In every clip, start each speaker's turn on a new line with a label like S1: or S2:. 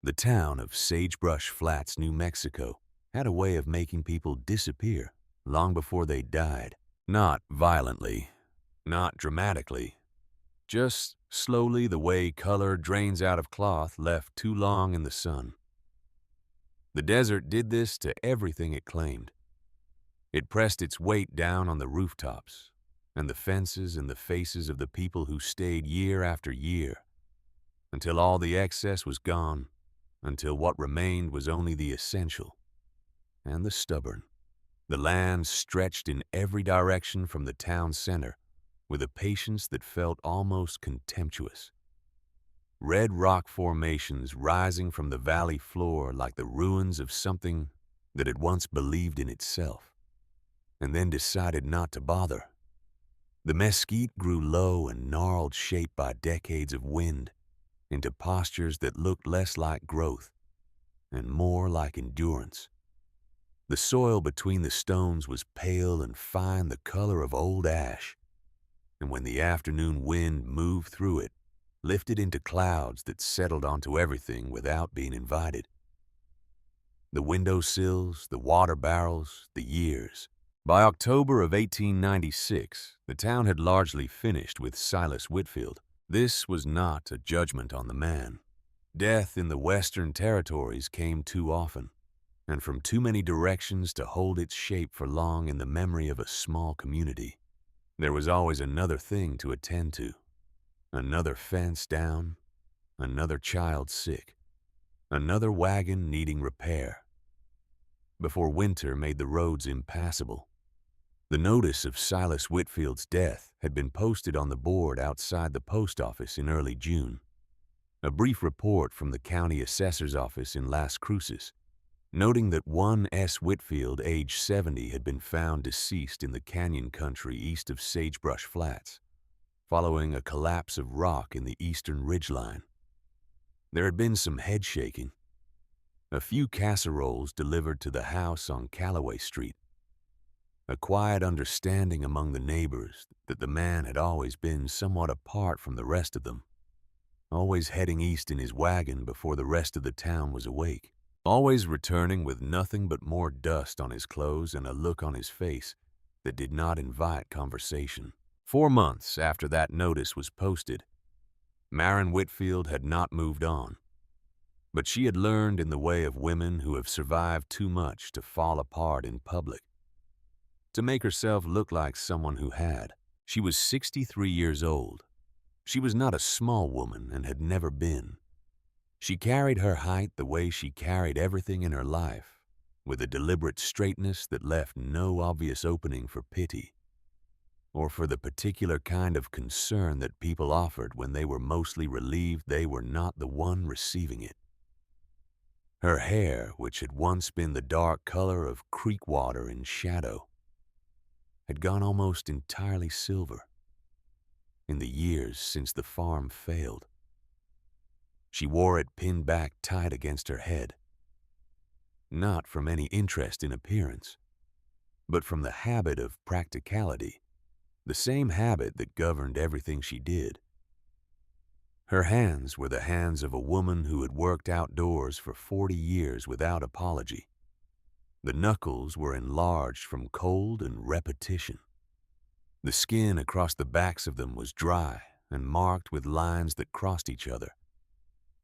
S1: The town of Sagebrush Flats, New Mexico, had a way of making people disappear long before they died. Not violently, not dramatically, just slowly, the way color drains out of cloth left too long in the sun. The desert did this to everything it claimed. It pressed its weight down on the rooftops and the fences and the faces of the people who stayed year after year, until all the excess was gone, until what remained was only the essential and the stubborn. The land stretched in every direction from the town center with a patience that felt almost contemptuous. Red rock formations rising from the valley floor like the ruins of something that had once believed in itself, and then decided not to bother. The mesquite grew low and gnarled, shaped by decades of wind, into postures that looked less like growth and more like endurance. The soil between the stones was pale and fine, the color of old ash, and when the afternoon wind moved through it, lifted into clouds that settled onto everything without being invited. The windowsills, the water barrels, the years. By October of 1896, the town had largely finished with Silas Whitfield. This was not a judgment on the man. Death in the Western Territories came too often, and from too many directions to hold its shape for long in the memory of a small community. There was always another thing to attend to. Another fence down, another child sick, another wagon needing repair, before winter made the roads impassable. The notice of Silas Whitfield's death had been posted on the board outside the post office in early June. A brief report from the county assessor's office in Las Cruces, noting that one S. Whitfield, age 70, had been found deceased in the canyon country east of Sagebrush Flats, following a collapse of rock in the eastern ridgeline. There had been some head shaking. A few casseroles delivered to the house on Callaway Street. A quiet understanding among the neighbors that the man had always been somewhat apart from the rest of them, always heading east in his wagon before the rest of the town was awake, always returning with nothing but more dust on his clothes and a look on his face that did not invite conversation. 4 months after that notice was posted, Maren Whitfield had not moved on, but she had learned in the way of women who have survived too much to fall apart in public, to make herself look like someone who had. She was 63 years old. She was not a small woman and had never been. She carried her height the way she carried everything in her life, with a deliberate straightness that left no obvious opening for pity, or for the particular kind of concern that people offered when they were mostly relieved they were not the one receiving it. Her hair, which had once been the dark color of creek water in shadow, had gone almost entirely silver in the years since the farm failed. She wore it pinned back tight against her head, not from any interest in appearance, but from the habit of practicality, the same habit that governed everything she did. Her hands were the hands of a woman who had worked outdoors for 40 years without apology. The knuckles were enlarged from cold and repetition. The skin across the backs of them was dry and marked with lines that crossed each other,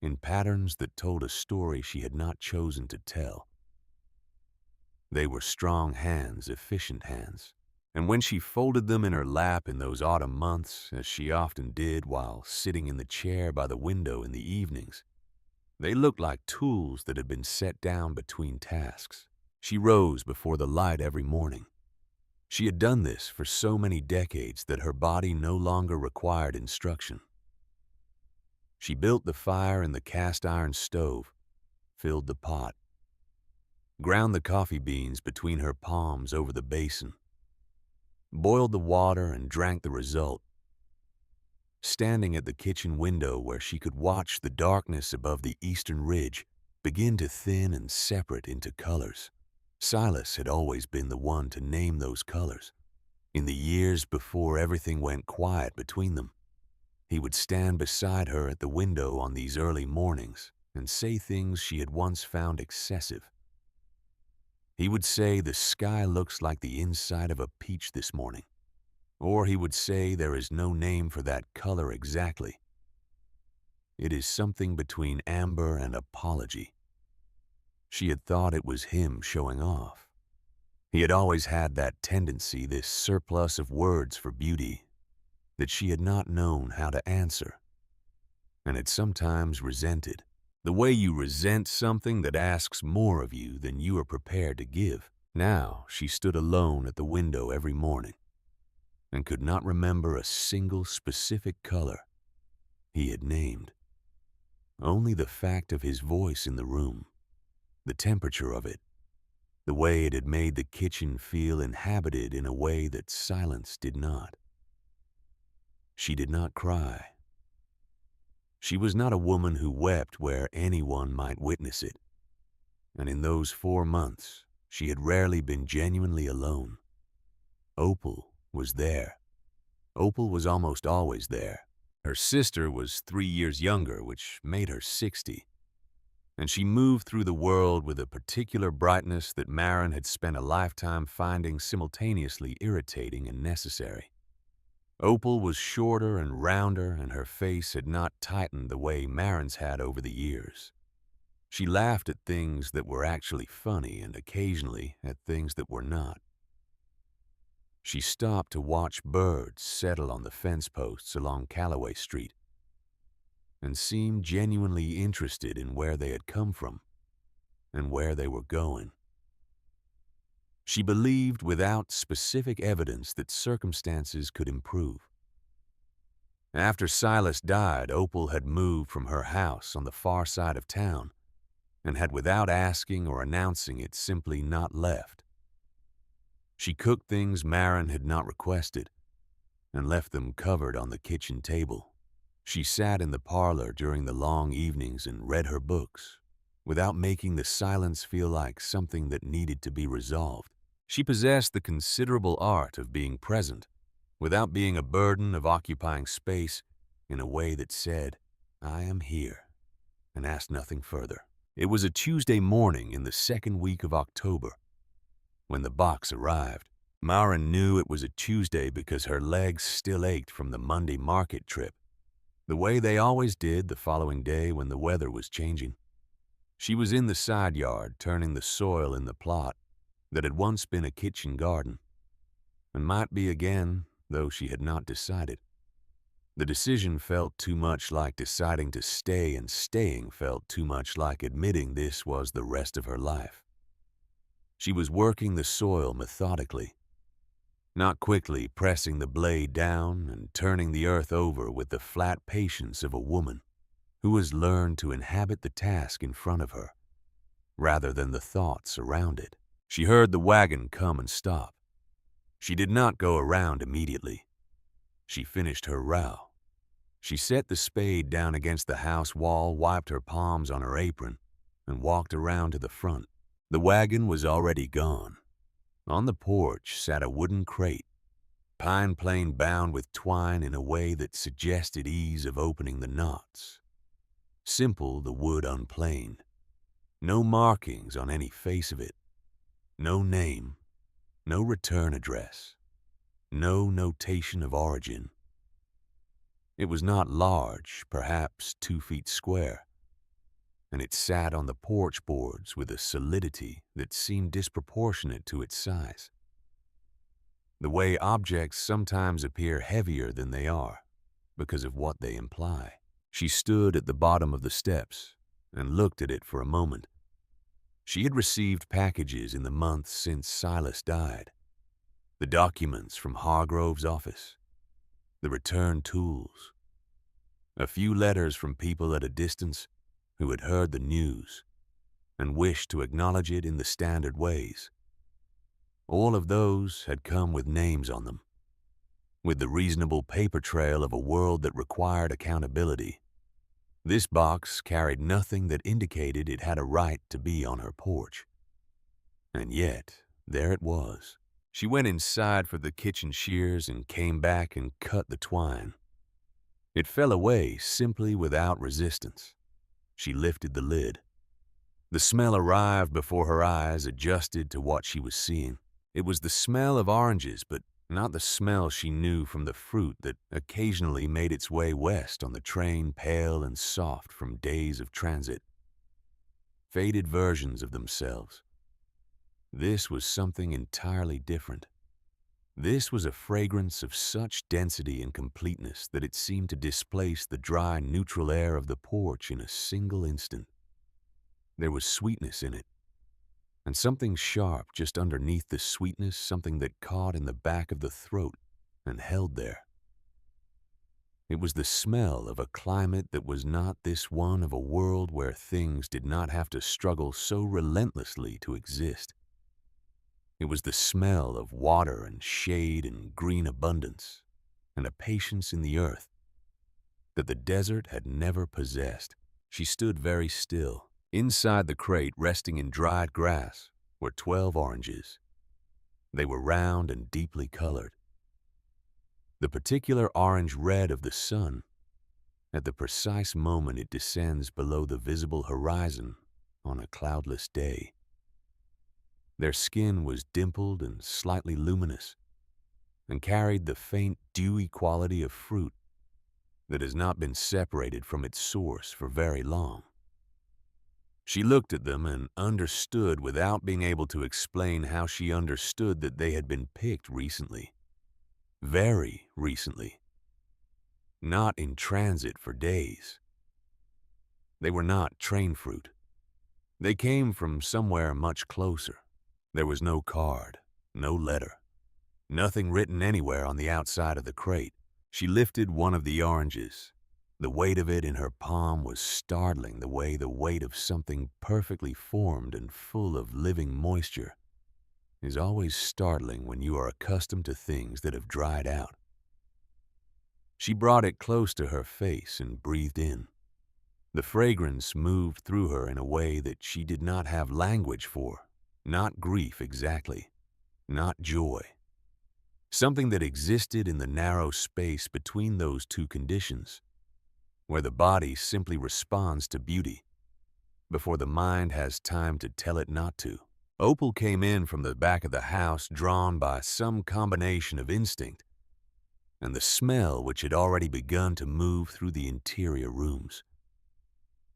S1: in patterns that told a story she had not chosen to tell. They were strong hands, efficient hands, and when she folded them in her lap in those autumn months, as she often did while sitting in the chair by the window in the evenings, they looked like tools that had been set down between tasks. She rose before the light every morning. She had done this for so many decades that her body no longer required instruction. She built the fire in the cast-iron stove, filled the pot, ground the coffee beans between her palms over the basin, boiled the water and drank the result. Standing at the kitchen window where she could watch the darkness above the eastern ridge begin to thin and separate into colors. Silas had always been the one to name those colors. In the years before everything went quiet between them, he would stand beside her at the window on these early mornings, and say things she had once found excessive. He would say the sky looks like the inside of a peach this morning, or he would say there is no name for that color exactly. It is something between amber and apology. She had thought it was him showing off. He had always had that tendency, this surplus of words for beauty, that she had not known how to answer, and had sometimes resented. The way you resent something that asks more of you than you are prepared to give. Now she stood alone at the window every morning and could not remember a single specific color he had named. Only the fact of his voice in the room, the temperature of it, the way it had made the kitchen feel inhabited in a way that silence did not. She did not cry. She was not a woman who wept where anyone might witness it, and in those 4 months she had rarely been genuinely alone. Opal was there. Opal was almost always there. Her sister was 3 years younger, which made her 60, and she moved through the world with a particular brightness that Maren had spent a lifetime finding simultaneously irritating and necessary. Opal was shorter and rounder, and her face had not tightened the way Maren's had over the years. She laughed at things that were actually funny and occasionally at things that were not. She stopped to watch birds settle on the fence posts along Callaway Street and seemed genuinely interested in where they had come from and where they were going. She believed without specific evidence that circumstances could improve. After Silas died, Opal had moved from her house on the far side of town and had, without asking or announcing it, simply not left. She cooked things Maren had not requested and left them covered on the kitchen table. She sat in the parlor during the long evenings and read her books, without making the silence feel like something that needed to be resolved. She possessed the considerable art of being present, without being a burden of occupying space in a way that said, "I am here," and asked nothing further. It was a Tuesday morning in the second week of October when the box arrived. Maren knew it was a Tuesday because her legs still ached from the Monday market trip, the way they always did the following day when the weather was changing. She was in the side yard turning the soil in the plot that had once been a kitchen garden, and might be again, though she had not decided. The decision felt too much like deciding to stay, and staying felt too much like admitting this was the rest of her life. She was working the soil methodically, not quickly pressing the blade down and turning the earth over with the flat patience of a woman who has learned to inhabit the task in front of her, rather than the thoughts around it. She heard the wagon come and stop. She did not go around immediately. She finished her row. She set the spade down against the house wall, wiped her palms on her apron, and walked around to the front. The wagon was already gone. On the porch sat a wooden crate, pine plane bound with twine in a way that suggested ease of opening the knots. Simple, the wood unplaned. No markings on any face of it. No name, no return address, no notation of origin. It was not large, perhaps 2 feet square, and it sat on the porch boards with a solidity that seemed disproportionate to its size. The way objects sometimes appear heavier than they are because of what they imply. She stood at the bottom of the steps and looked at it for a moment. She had received packages in the months since Silas died. The documents from Hargrove's office, the return tools, a few letters from people at a distance who had heard the news and wished to acknowledge it in the standard ways. All of those had come with names on them, with the reasonable paper trail of a world that required accountability. This box carried nothing that indicated it had a right to be on her porch. And yet, there it was. She went inside for the kitchen shears and came back and cut the twine. It fell away simply without resistance. She lifted the lid. The smell arrived before her eyes adjusted to what she was seeing. It was the smell of oranges, but not the smell she knew from the fruit that occasionally made its way west on the train, pale and soft from days of transit. Faded versions of themselves. This was something entirely different. This was a fragrance of such density and completeness that it seemed to displace the dry, neutral air of the porch in a single instant. There was sweetness in it, and something sharp just underneath the sweetness, something that caught in the back of the throat and held there. It was the smell of a climate that was not this one, of a world where things did not have to struggle so relentlessly to exist. It was the smell of water and shade and green abundance, and a patience in the earth that the desert had never possessed. She stood very still. Inside the crate, resting in dried grass, were 12 oranges. They were round and deeply colored. The particular orange red of the sun, at the precise moment it descends below the visible horizon on a cloudless day. Their skin was dimpled and slightly luminous, and carried the faint, dewy quality of fruit that has not been separated from its source for very long. She looked at them and understood without being able to explain how she understood that they had been picked recently. Very recently. Not in transit for days. They were not train fruit. They came from somewhere much closer. There was no card, no letter, nothing written anywhere on the outside of the crate. She lifted one of the oranges. The weight of it in her palm was startling, the way the weight of something perfectly formed and full of living moisture is always startling when you are accustomed to things that have dried out. She brought it close to her face and breathed in. The fragrance moved through her in a way that she did not have language for. Not grief exactly, not joy. Something that existed in the narrow space between those two conditions, where the body simply responds to beauty before the mind has time to tell it not to. Opal came in from the back of the house, drawn by some combination of instinct and the smell which had already begun to move through the interior rooms.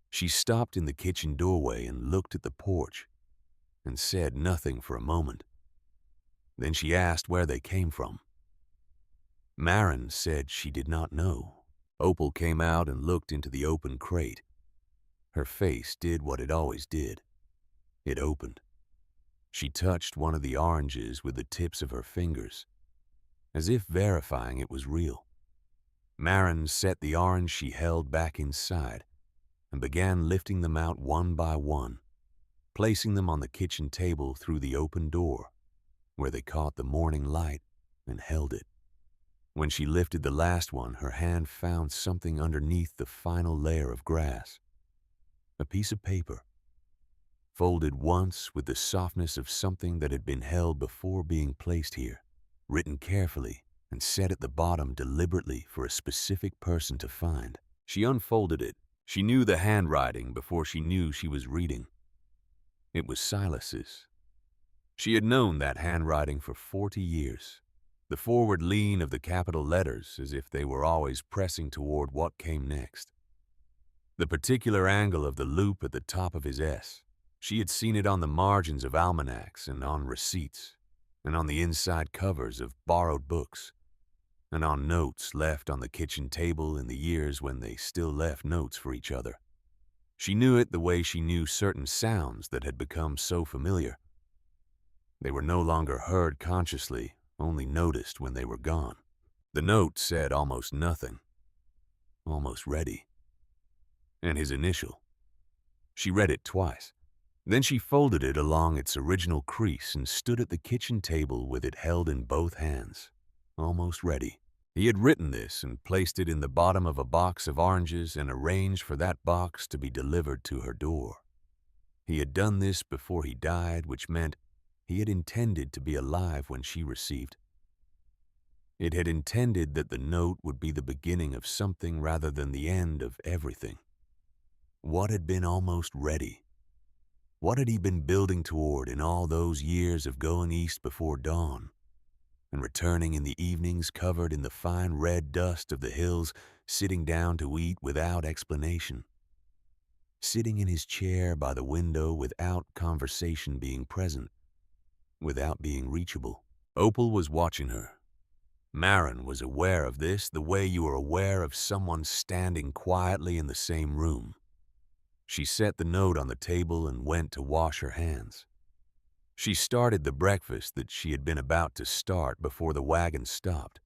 S1: She stopped in the kitchen doorway and looked at the porch and said nothing for a moment. Then she asked where they came from. Marin said she did not know. Opal came out and looked into the open crate. Her face did what it always did. It opened. She touched one of the oranges with the tips of her fingers, as if verifying it was real. Marin set the orange she held back inside and began lifting them out one by one, placing them on the kitchen table through the open door, where they caught the morning light and held it. When she lifted the last one, her hand found something underneath the final layer of grass. A piece of paper, folded once with the softness of something that had been held before being placed here, written carefully and set at the bottom deliberately for a specific person to find. She unfolded it. She knew the handwriting before she knew she was reading. It was Silas's. She had known that handwriting for 40 years. The forward lean of the capital letters as if they were always pressing toward what came next. The particular angle of the loop at the top of his S. She had seen it on the margins of almanacs and on receipts, and on the inside covers of borrowed books, and on notes left on the kitchen table in the years when they still left notes for each other. She knew it the way she knew certain sounds that had become so familiar. They were no longer heard consciously, only noticed when they were gone. The note said almost nothing. Almost ready. And his initial. She read it twice. Then she folded it along its original crease and stood at the kitchen table with it held in both hands. Almost ready. He had written this and placed it in the bottom of a box of oranges and arranged for that box to be delivered to her door. He had done this before he died, which meant he had intended to be alive when she received. It had intended that the note would be the beginning of something rather than the end of everything. What had been almost ready? What had he been building toward in all those years of going east before dawn and returning in the evenings covered in the fine red dust of the hills, sitting down to eat without explanation? Sitting in his chair by the window without conversation being present, without being reachable. Opal was watching her. Marin was aware of this the way you are aware of someone standing quietly in the same room. She set the note on the table and went to wash her hands. She started the breakfast that she had been about to start before the wagon stopped.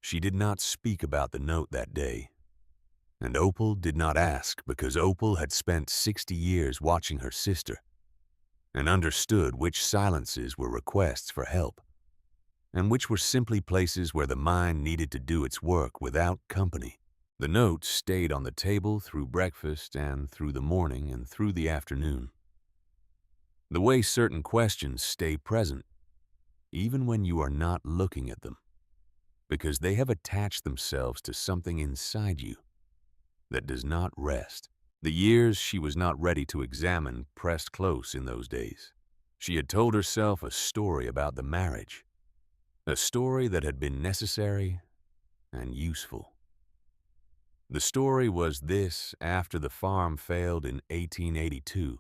S1: She did not speak about the note that day, and Opal did not ask because Opal had spent 60 years watching her sister and understood which silences were requests for help and which were simply places where the mind needed to do its work without company. The note stayed on the table through breakfast and through the morning and through the afternoon. The way certain questions stay present, even when you are not looking at them, because they have attached themselves to something inside you that does not rest. The years she was not ready to examine pressed close in those days. She had told herself a story about the marriage, a story that had been necessary and useful. The story was this: after the farm failed in 1882,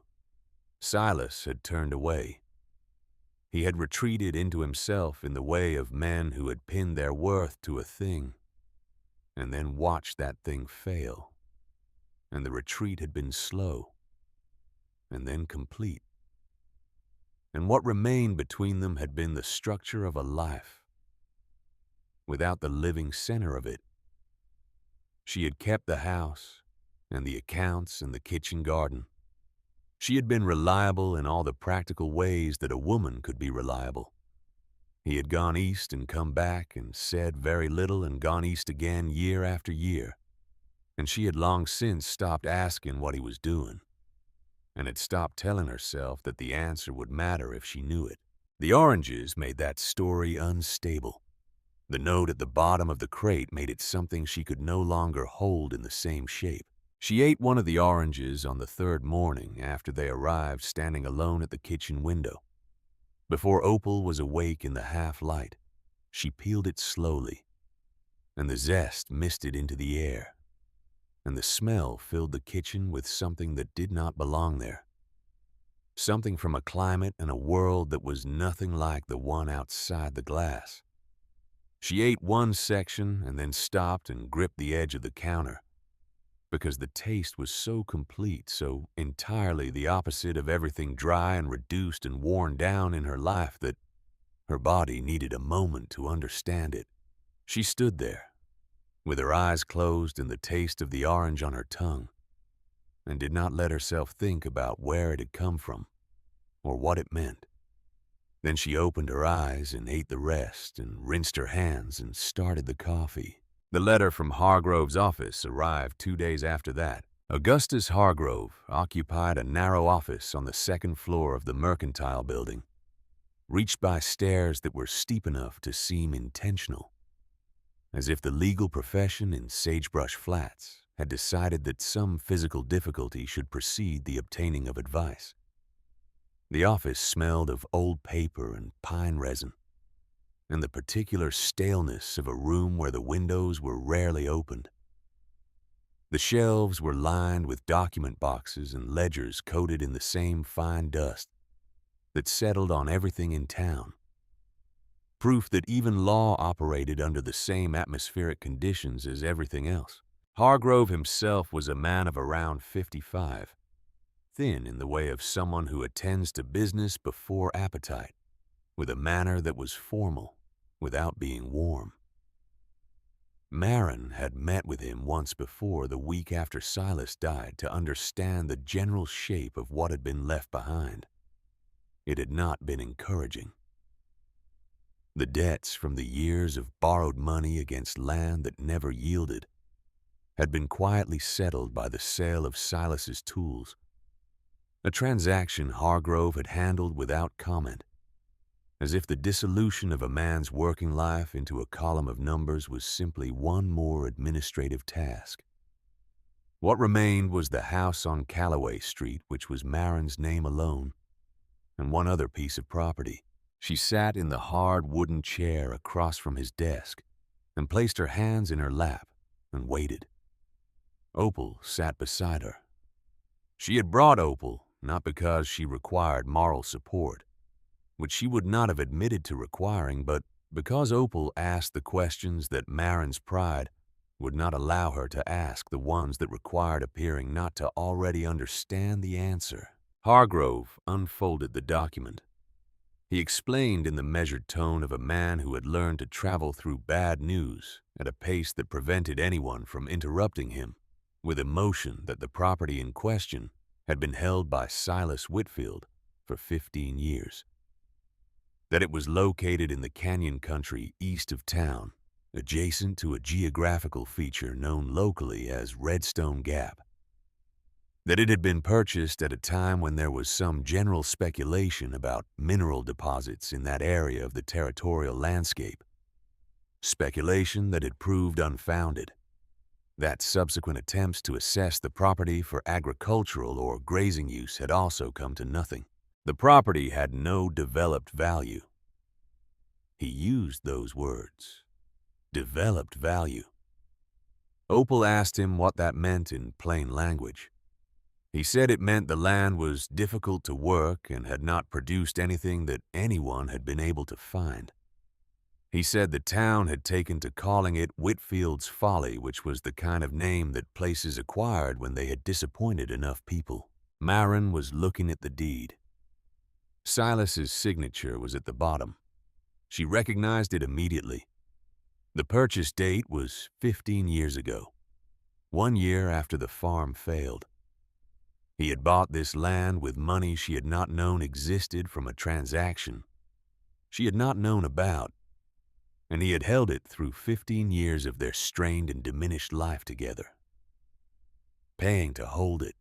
S1: Silas had turned away. He had retreated into himself in the way of men who had pinned their worth to a thing and then watched that thing fail. And the retreat had been slow and then complete. And what remained between them had been the structure of a life without the living center of it. She had kept the house and the accounts and the kitchen garden. She had been reliable in all the practical ways that a woman could be reliable. He had gone east and come back and said very little and gone east again year after year, and she had long since stopped asking what he was doing and had stopped telling herself that the answer would matter if she knew it. The oranges made that story unstable. The note at the bottom of the crate made it something she could no longer hold in the same shape. She ate one of the oranges on the third morning after they arrived, standing alone at the kitchen window. Before Opal was awake in the half-light, she peeled it slowly, and the zest misted into the air, and the smell filled the kitchen with something that did not belong there. Something from a climate and a world that was nothing like the one outside the glass. She ate one section and then stopped and gripped the edge of the counter, because the taste was so complete, so entirely the opposite of everything dry and reduced and worn down in her life that her body needed a moment to understand it. She stood there, with her eyes closed and the taste of the orange on her tongue, and did not let herself think about where it had come from or what it meant. Then she opened her eyes and ate the rest and rinsed her hands and started the coffee. The letter from Hargrove's office arrived 2 days after that. Augustus Hargrove occupied a narrow office on the second floor of the Mercantile Building, reached by stairs that were steep enough to seem intentional, as if the legal profession in Sagebrush Flats had decided that some physical difficulty should precede the obtaining of advice. The office smelled of old paper and pine resin, and the particular staleness of a room where the windows were rarely opened. The shelves were lined with document boxes and ledgers coated in the same fine dust that settled on everything in town, proof that even law operated under the same atmospheric conditions as everything else. Hargrove himself was a man of around 55, thin in the way of someone who attends to business before appetite, with a manner that was formal without being warm. Marin had met with him once before the week after Silas died to understand the general shape of what had been left behind. It had not been encouraging. The debts from the years of borrowed money against land that never yielded had been quietly settled by the sale of Silas's tools, a transaction Hargrove had handled without comment, as if the dissolution of a man's working life into a column of numbers was simply one more administrative task. What remained was the house on Calloway Street, which was Marin's name alone, and one other piece of property. She sat in the hard wooden chair across from his desk and placed her hands in her lap and waited. Opal sat beside her. She had brought Opal not because she required moral support, which she would not have admitted to requiring, but because Opal asked the questions that Marin's pride would not allow her to ask, the ones that required appearing not to already understand the answer. Hargrove unfolded the document. He explained in the measured tone of a man who had learned to travel through bad news at a pace that prevented anyone from interrupting him, with emotion, that the property in question had been held by Silas Whitfield for 15 years. That it was located in the canyon country east of town, adjacent to a geographical feature known locally as Redstone Gap. That it had been purchased at a time when there was some general speculation about mineral deposits in that area of the territorial landscape. Speculation that had proved unfounded. That subsequent attempts to assess the property for agricultural or grazing use had also come to nothing. The property had no developed value. He used those words. Developed value. Opal asked him what that meant in plain language. He said it meant the land was difficult to work and had not produced anything that anyone had been able to find. He said the town had taken to calling it Whitfield's Folly, which was the kind of name that places acquired when they had disappointed enough people. Marin was looking at the deed. Silas's signature was at the bottom. She recognized it immediately. The purchase date was 15 years ago, 1 year after the farm failed. He had bought this land with money she had not known existed from a transaction she had not known about, and he had held it through 15 years of their strained and diminished life together. Paying to hold it,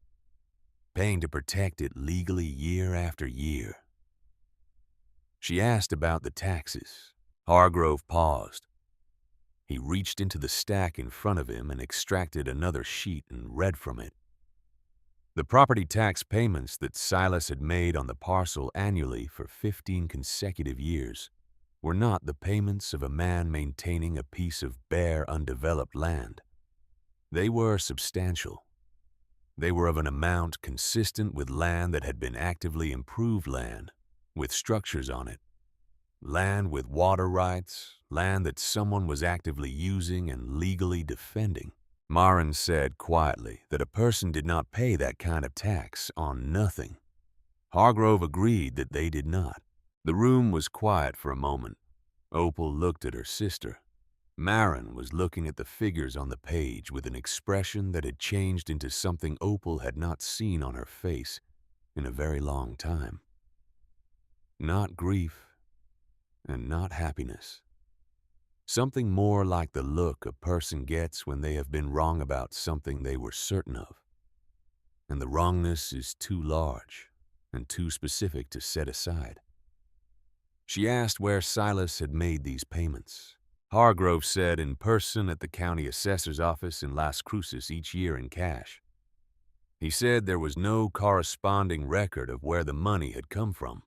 S1: paying to protect it legally year after year. She asked about the taxes. Hargrove paused. He reached into the stack in front of him and extracted another sheet and read from it. The property tax payments that Silas had made on the parcel annually for 15 consecutive years were not the payments of a man maintaining a piece of bare, undeveloped land. They were substantial. They were of an amount consistent with land that had been actively improved land, with structures on it. Land with water rights, land that someone was actively using and legally defending. Marin said quietly that a person did not pay that kind of tax on nothing. Hargrove agreed that they did not. The room was quiet for a moment. Opal looked at her sister. Marin was looking at the figures on the page with an expression that had changed into something Opal had not seen on her face in a very long time. Not grief and not happiness. Something more like the look a person gets when they have been wrong about something they were certain of, and the wrongness is too large and too specific to set aside. She asked where Silas had made these payments. Hargrove said in person at the county assessor's office in Las Cruces each year in cash. He said there was no corresponding record of where the money had come from.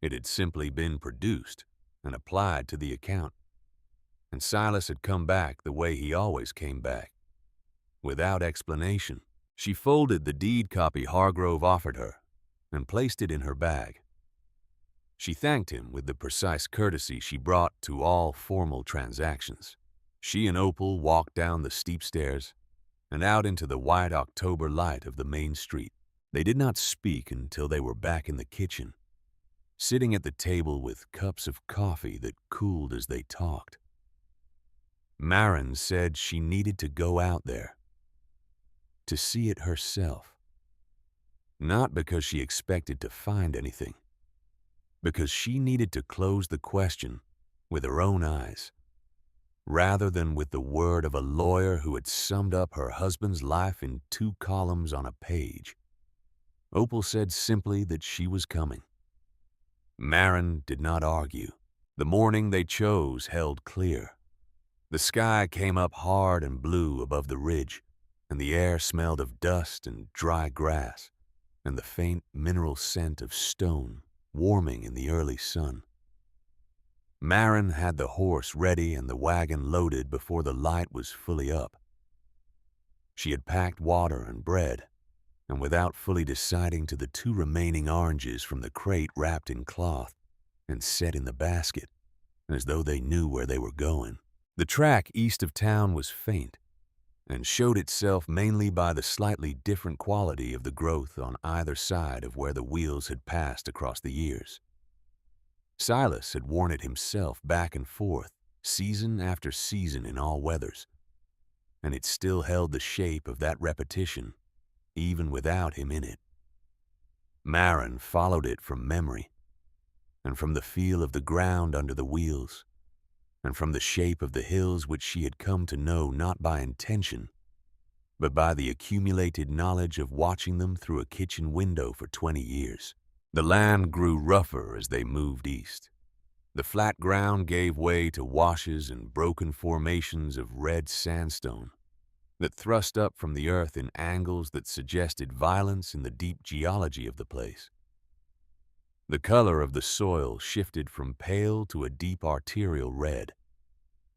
S1: It had simply been produced and applied to the account. And Silas had come back the way he always came back, without explanation. She folded the deed copy Hargrove offered her and placed it in her bag. She thanked him with the precise courtesy she brought to all formal transactions. She and Opal walked down the steep stairs and out into the white October light of the main street. They did not speak until they were back in the kitchen, sitting at the table with cups of coffee that cooled as they talked. Marin said she needed to go out there, to see it herself. Not because she expected to find anything, because she needed to close the question with her own eyes, rather than with the word of a lawyer who had summed up her husband's life in 2 columns on a page. Opal said simply that she was coming. Marin did not argue. The morning they chose held clear. The sky came up hard and blue above the ridge, and the air smelled of dust and dry grass, and the faint mineral scent of stone warming in the early sun. Marin had the horse ready and the wagon loaded before the light was fully up. She had packed water and bread, and without fully deciding to the 2 remaining oranges from the crate wrapped in cloth and set in the basket, as though they knew where they were going. The track east of town was faint, and showed itself mainly by the slightly different quality of the growth on either side of where the wheels had passed across the years. Silas had worn it himself back and forth, season after season in all weathers, and it still held the shape of that repetition, even without him in it. Marin followed it from memory, and from the feel of the ground under the wheels, and from the shape of the hills which she had come to know not by intention, but by the accumulated knowledge of watching them through a kitchen window for 20 years. The land grew rougher as they moved east. The flat ground gave way to washes and broken formations of red sandstone that thrust up from the earth in angles that suggested violence in the deep geology of the place. The color of the soil shifted from pale to a deep arterial red.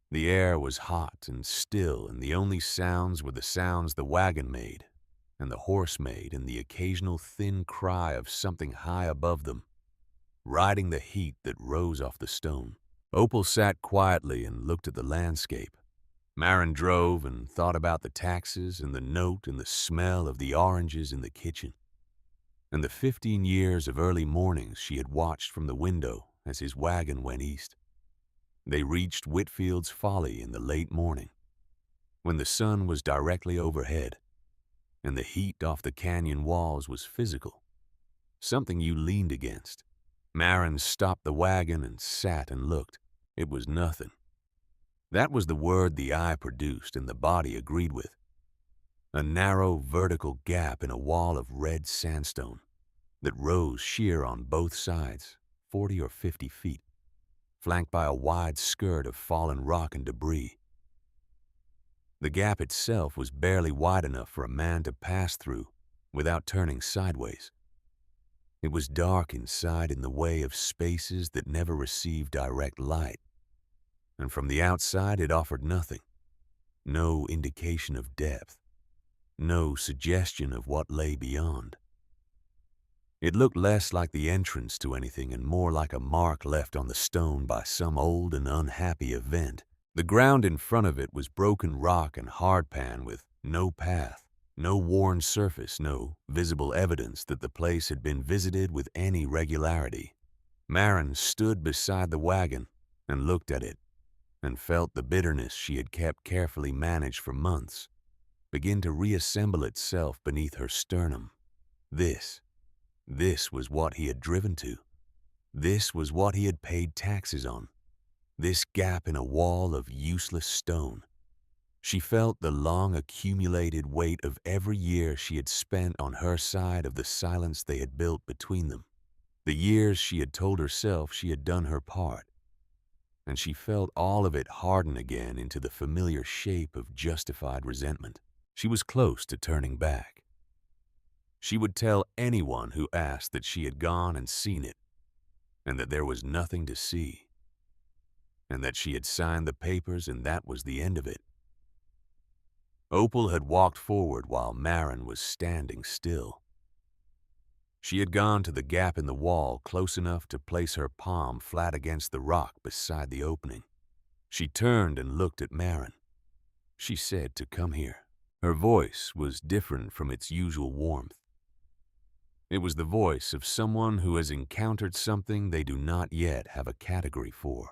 S1: The air was hot and still, and the only sounds were the sounds the wagon made and the horse made, and the occasional thin cry of something high above them, riding the heat that rose off the stone. Opal sat quietly and looked at the landscape. Marin drove and thought about the taxes and the note and the smell of the oranges in the kitchen, and the 15 years of early mornings she had watched from the window as his wagon went east. They reached Whitfield's Folly in the late morning, when the sun was directly overhead, and the heat off the canyon walls was physical, something you leaned against. Marin stopped the wagon and sat and looked. It was nothing. That was the word the eye produced and the body agreed with. A narrow vertical gap in a wall of red sandstone that rose sheer on both sides, 40 or 50 feet, flanked by a wide skirt of fallen rock and debris. The gap itself was barely wide enough for a man to pass through without turning sideways. It was dark inside in the way of spaces that never received direct light, and from the outside it offered nothing, no indication of depth, no suggestion of what lay beyond. It looked less like the entrance to anything and more like a mark left on the stone by some old and unhappy event. The ground in front of it was broken rock and hardpan with no path, no worn surface, no visible evidence that the place had been visited with any regularity. Marin stood beside the wagon and looked at it and felt the bitterness she had kept carefully managed for months begin to reassemble itself beneath her sternum. This was what he had driven to. This was what he had paid taxes on. This gap in a wall of useless stone. She felt the long accumulated weight of every year she had spent on her side of the silence they had built between them. The years she had told herself she had done her part. And she felt all of it harden again into the familiar shape of justified resentment. She was close to turning back. She would tell anyone who asked that she had gone and seen it, and that there was nothing to see, and that she had signed the papers and that was the end of it. Opal had walked forward while Marin was standing still. She had gone to the gap in the wall close enough to place her palm flat against the rock beside the opening. She turned and looked at Marin. She said to come here. Her voice was different from its usual warmth. It was the voice of someone who has encountered something they do not yet have a category for.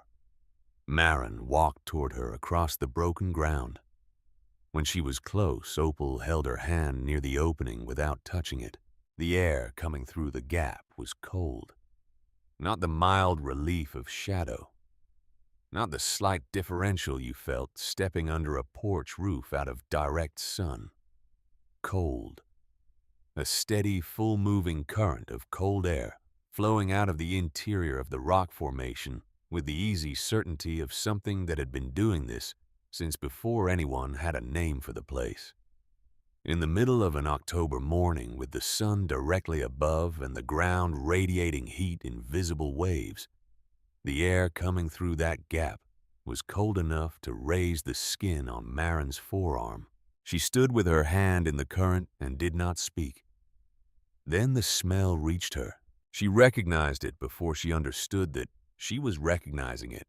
S1: Marin walked toward her across the broken ground. When she was close, Opal held her hand near the opening without touching it. The air coming through the gap was cold. Not the mild relief of shadow. Not the slight differential you felt stepping under a porch roof out of direct sun. Cold. A steady, full-moving current of cold air flowing out of the interior of the rock formation with the easy certainty of something that had been doing this since before anyone had a name for the place. In the middle of an October morning, with the sun directly above and the ground radiating heat in visible waves, the air coming through that gap was cold enough to raise the skin on Marin's forearm. She stood with her hand in the current and did not speak. Then the smell reached her. She recognized it before she understood that she was recognizing it.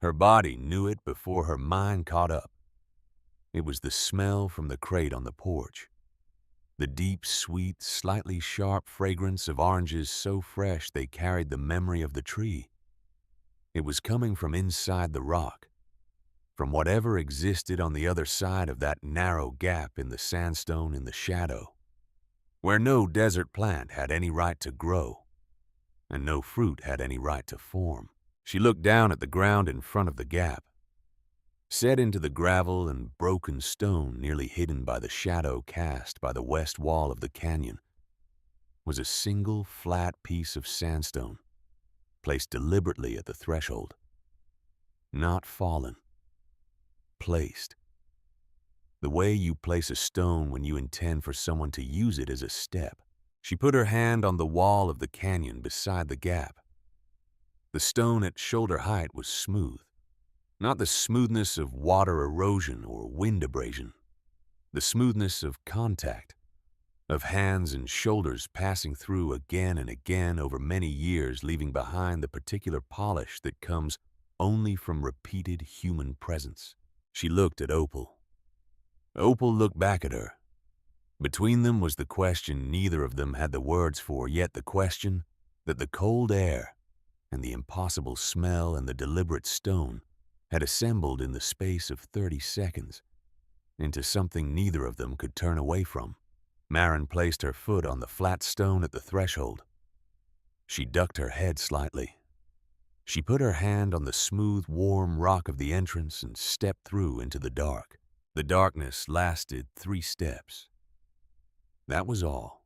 S1: Her body knew it before her mind caught up. It was the smell from the crate on the porch. The deep, sweet, slightly sharp fragrance of oranges so fresh they carried the memory of the tree. It was coming from inside the rock, from whatever existed on the other side of that narrow gap in the sandstone in the shadow, where no desert plant had any right to grow, and no fruit had any right to form. She looked down at the ground in front of the gap. Set into the gravel and broken stone nearly hidden by the shadow cast by the west wall of the canyon was a single flat piece of sandstone, placed deliberately at the threshold. Not fallen. Placed. The way you place a stone when you intend for someone to use it as a step. She put her hand on the wall of the canyon beside the gap. The stone at shoulder height was smooth. Not the smoothness of water erosion or wind abrasion. The smoothness of contact, of hands and shoulders passing through again and again over many years, leaving behind the particular polish that comes only from repeated human presence. She looked at Opal. Opal looked back at her. Between them was the question neither of them had the words for, yet the question that the cold air and the impossible smell and the deliberate stone had assembled in the space of 30 seconds into something neither of them could turn away from. Marin placed her foot on the flat stone at the threshold. She ducked her head slightly. She put her hand on the smooth, warm rock of the entrance and stepped through into the dark. The darkness lasted 3 steps. That was all.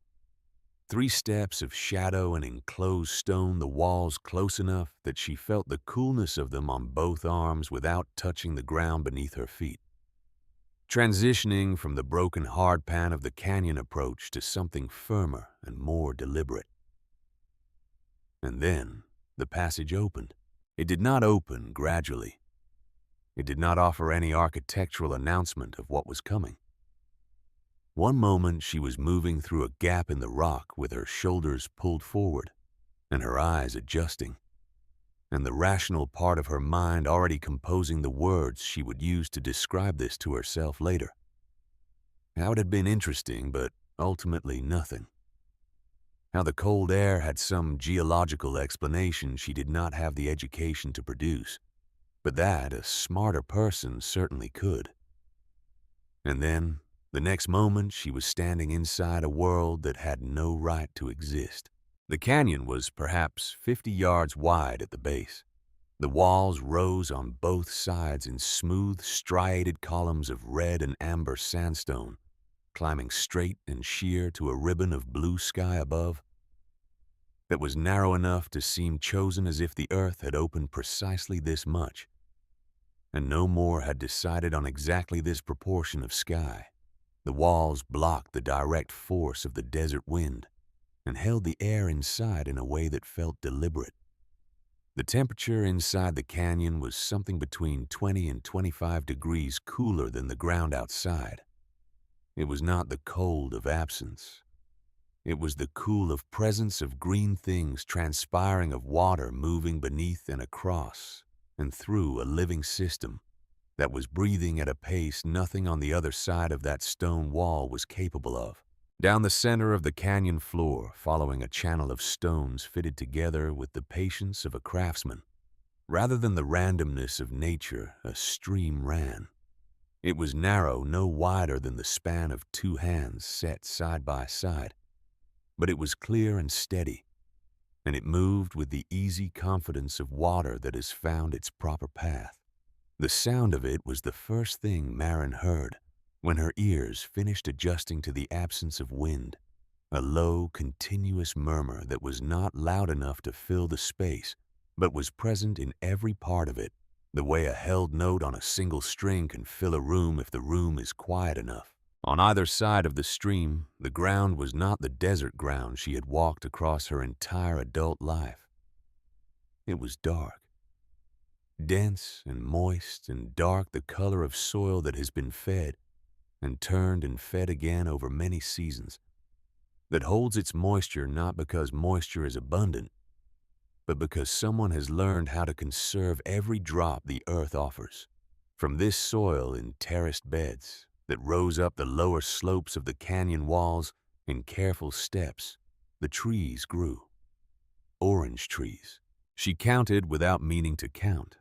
S1: 3 steps of shadow and enclosed stone, the walls close enough that she felt the coolness of them on both arms without touching the ground beneath her feet. Transitioning from the broken hardpan of the canyon approach to something firmer and more deliberate. And then the passage opened. It did not open gradually. It did not offer any architectural announcement of what was coming. One moment she was moving through a gap in the rock with her shoulders pulled forward and her eyes adjusting, and the rational part of her mind already composing the words she would use to describe this to herself later. How it had been interesting, but ultimately nothing. How the cold air had some geological explanation she did not have the education to produce, but that a smarter person certainly could. And then, the next moment, she was standing inside a world that had no right to exist. The canyon was perhaps 50 yards wide at the base. The walls rose on both sides in smooth, striated columns of red and amber sandstone, climbing straight and sheer to a ribbon of blue sky above that was narrow enough to seem chosen as if the earth had opened precisely this much, and no more had decided on exactly this proportion of sky. The walls blocked the direct force of the desert wind and held the air inside in a way that felt deliberate. The temperature inside the canyon was something between 20 and 25 degrees cooler than the ground outside. It was not the cold of absence. It was the cool of presence of green things transpiring of water moving beneath and across and through a living system that was breathing at a pace nothing on the other side of that stone wall was capable of. Down the center of the canyon floor, following a channel of stones fitted together with the patience of a craftsman, rather than the randomness of nature, a stream ran. It was narrow, no wider than the span of 2 hands set side by side, but it was clear and steady, and it moved with the easy confidence of water that has found its proper path. The sound of it was the first thing Marin heard when her ears finished adjusting to the absence of wind, a low, continuous murmur that was not loud enough to fill the space, but was present in every part of it, the way a held note on a single string can fill a room if the room is quiet enough. On either side of the stream, the ground was not the desert ground she had walked across her entire adult life. It was dark, dense and moist and dark, the color of soil that has been fed and turned and fed again over many seasons, that holds its moisture not because moisture is abundant, but because someone has learned how to conserve every drop the earth offers. From this soil in terraced beds that rose up the lower slopes of the canyon walls in careful steps, the trees grew. Orange trees. She counted without meaning to count.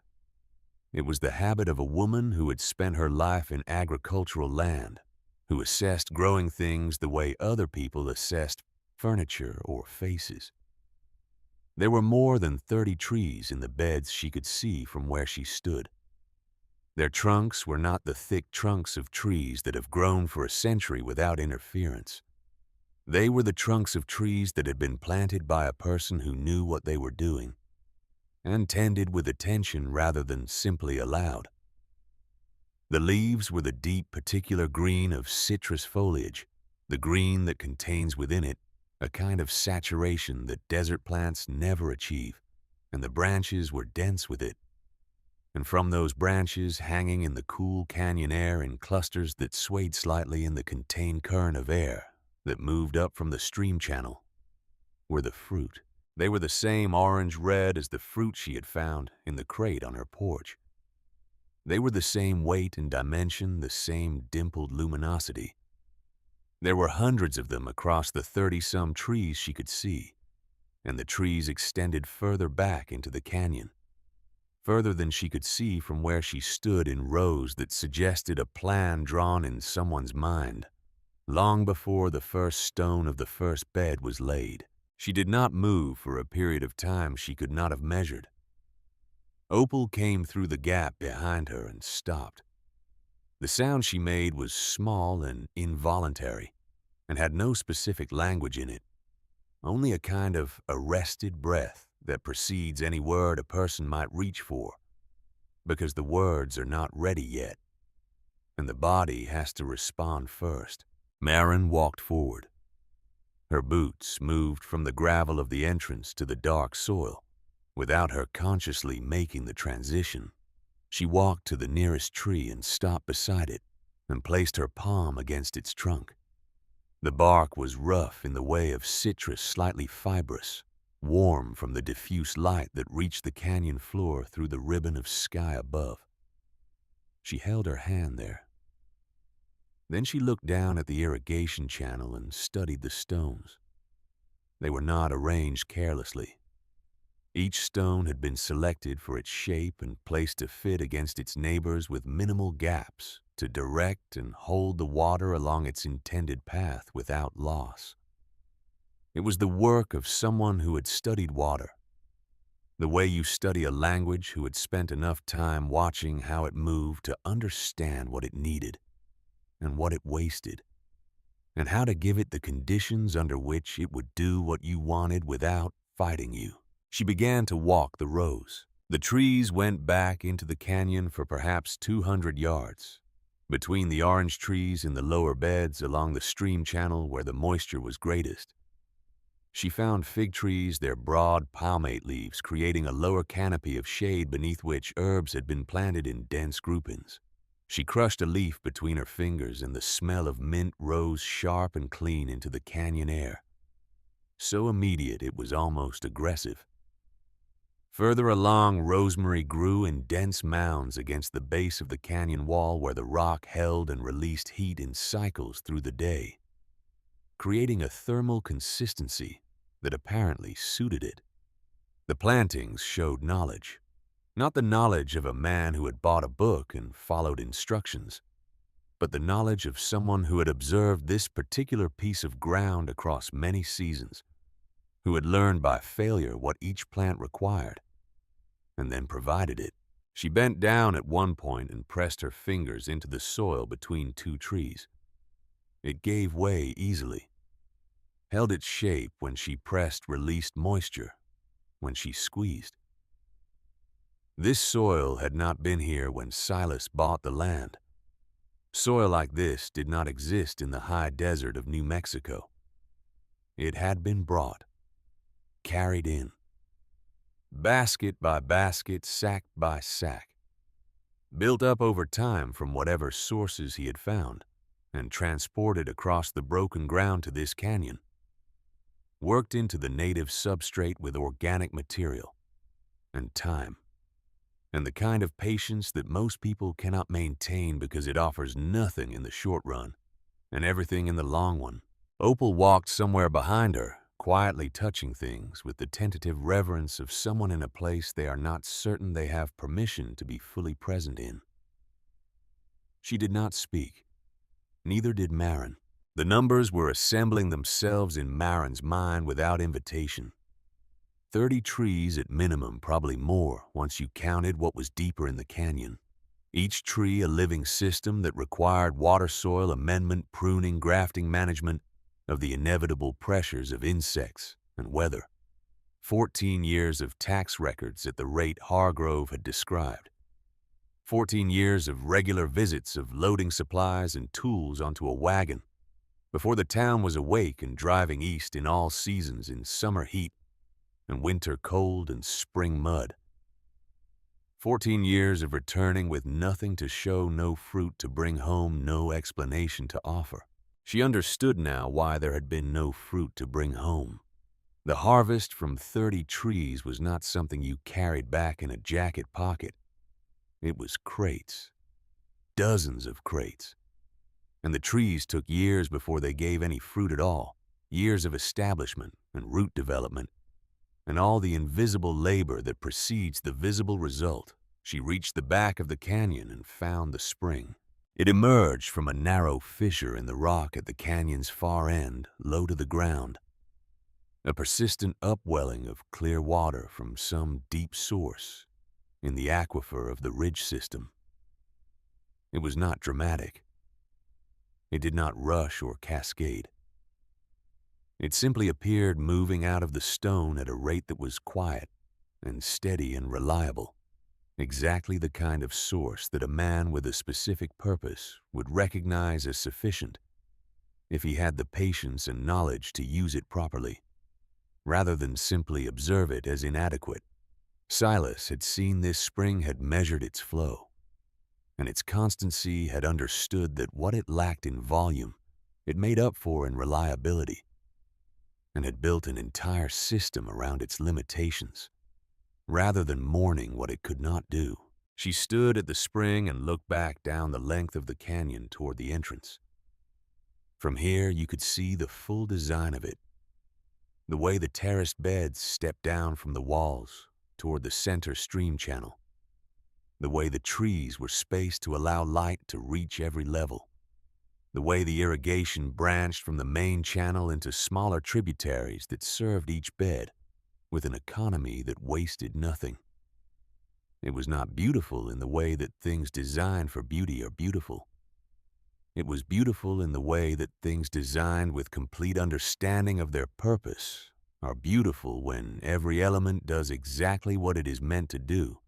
S1: It was the habit of a woman who had spent her life in agricultural land, who assessed growing things the way other people assessed furniture or faces. There were more than 30 trees in the beds she could see from where she stood. Their trunks were not the thick trunks of trees that have grown for a century without interference. They were the trunks of trees that had been planted by a person who knew what they were doing and tended with attention rather than simply allowed. The leaves were the deep, particular green of citrus foliage, the green that contains within it a kind of saturation that desert plants never achieve, and the branches were dense with it. And from those branches, hanging in the cool canyon air in clusters that swayed slightly in the contained current of air that moved up from the stream channel, were the fruit. They were the same orange-red as the fruit she had found in the crate on her porch. They were the same weight and dimension, the same dimpled luminosity. There were hundreds of them across the 30-some trees she could see, and the trees extended further back into the canyon, further than she could see from where she stood, in rows that suggested a plan drawn in someone's mind, long before the first stone of the first bed was laid. She did not move for a period of time she could not have measured. Opal came through the gap behind her and stopped. The sound she made was small and involuntary, and had no specific language in it, only a kind of arrested breath that precedes any word a person might reach for, because the words are not ready yet, and the body has to respond first. Marin walked forward. Her boots moved from the gravel of the entrance to the dark soil, without her consciously making the transition. She walked to the nearest tree and stopped beside it and placed her palm against its trunk. The bark was rough in the way of citrus, slightly fibrous, warm from the diffuse light that reached the canyon floor through the ribbon of sky above. She held her hand there. Then she looked down at the irrigation channel and studied the stones. They were not arranged carelessly. Each stone had been selected for its shape and placed to fit against its neighbors with minimal gaps to direct and hold the water along its intended path without loss. It was the work of someone who had studied water, the way you study a language, who had spent enough time watching how it moved to understand what it needed and what it wasted, and how to give it the conditions under which it would do what you wanted without fighting you. She began to walk the rows. The trees went back into the canyon for perhaps 200 yards, between the orange trees in the lower beds along the stream channel where the moisture was greatest. She found fig trees, their broad palmate leaves creating a lower canopy of shade beneath which herbs had been planted in dense groupings. She crushed a leaf between her fingers, and the smell of mint rose sharp and clean into the canyon air, so immediate it was almost aggressive. Further along, rosemary grew in dense mounds against the base of the canyon wall where the rock held and released heat in cycles through the day, creating a thermal consistency that apparently suited it. The plantings showed knowledge, not the knowledge of a man who had bought a book and followed instructions, but the knowledge of someone who had observed this particular piece of ground across many seasons, who had learned by failure what each plant required, and then provided it. She bent down at one point and pressed her fingers into the soil between two trees. It gave way easily, held its shape when she pressed, released moisture when she squeezed. This soil had not been here when Silas bought the land. Soil like this did not exist in the high desert of New Mexico. It had been brought, carried in, basket by basket, sack by sack, built up over time from whatever sources he had found, and transported across the broken ground to this canyon, worked into the native substrate with organic material and time, and the kind of patience that most people cannot maintain because it offers nothing in the short run and everything in the long one. Opal walked somewhere behind her, quietly touching things with the tentative reverence of someone in a place they are not certain they have permission to be fully present in. She did not speak. Neither did Marin. The numbers were assembling themselves in Marin's mind without invitation. 30 trees at minimum, probably more once you counted what was deeper in the canyon. Each tree a living system that required water-soil amendment, pruning, grafting management of the inevitable pressures of insects and weather. 14 years of tax records at the rate Hargrove had described. 14 years of regular visits of loading supplies and tools onto a wagon before the town was awake and driving east in all seasons, in summer heat and winter cold and spring mud. 14 years of returning with nothing to show, no fruit to bring home, no explanation to offer. She understood now why there had been no fruit to bring home. The harvest from 30 trees was not something you carried back in a jacket pocket. It was crates. Dozens of crates. And the trees took years before they gave any fruit at all. Years of establishment and root development, and all the invisible labor that precedes the visible result. She reached the back of the canyon and found the spring. It emerged from a narrow fissure in the rock at the canyon's far end, low to the ground. A persistent upwelling of clear water from some deep source in the aquifer of the ridge system. It was not dramatic. It did not rush or cascade. It simply appeared moving out of the stone at a rate that was quiet and steady and reliable. Exactly the kind of source that a man with a specific purpose would recognize as sufficient if he had the patience and knowledge to use it properly, rather than simply observe it as inadequate. Silas had seen this spring, had measured its flow, and its constancy, had understood that what it lacked in volume, it made up for in reliability, and had built an entire system around its limitations. Rather than mourning what it could not do, she stood at the spring and looked back down the length of the canyon toward the entrance. From here, you could see the full design of it, the way the terraced beds stepped down from the walls toward the center stream channel, the way the trees were spaced to allow light to reach every level, the way the irrigation branched from the main channel into smaller tributaries that served each bed with an economy that wasted nothing. It was not beautiful in the way that things designed for beauty are beautiful. It was beautiful in the way that things designed with complete understanding of their purpose are beautiful, when every element does exactly what it is meant to do,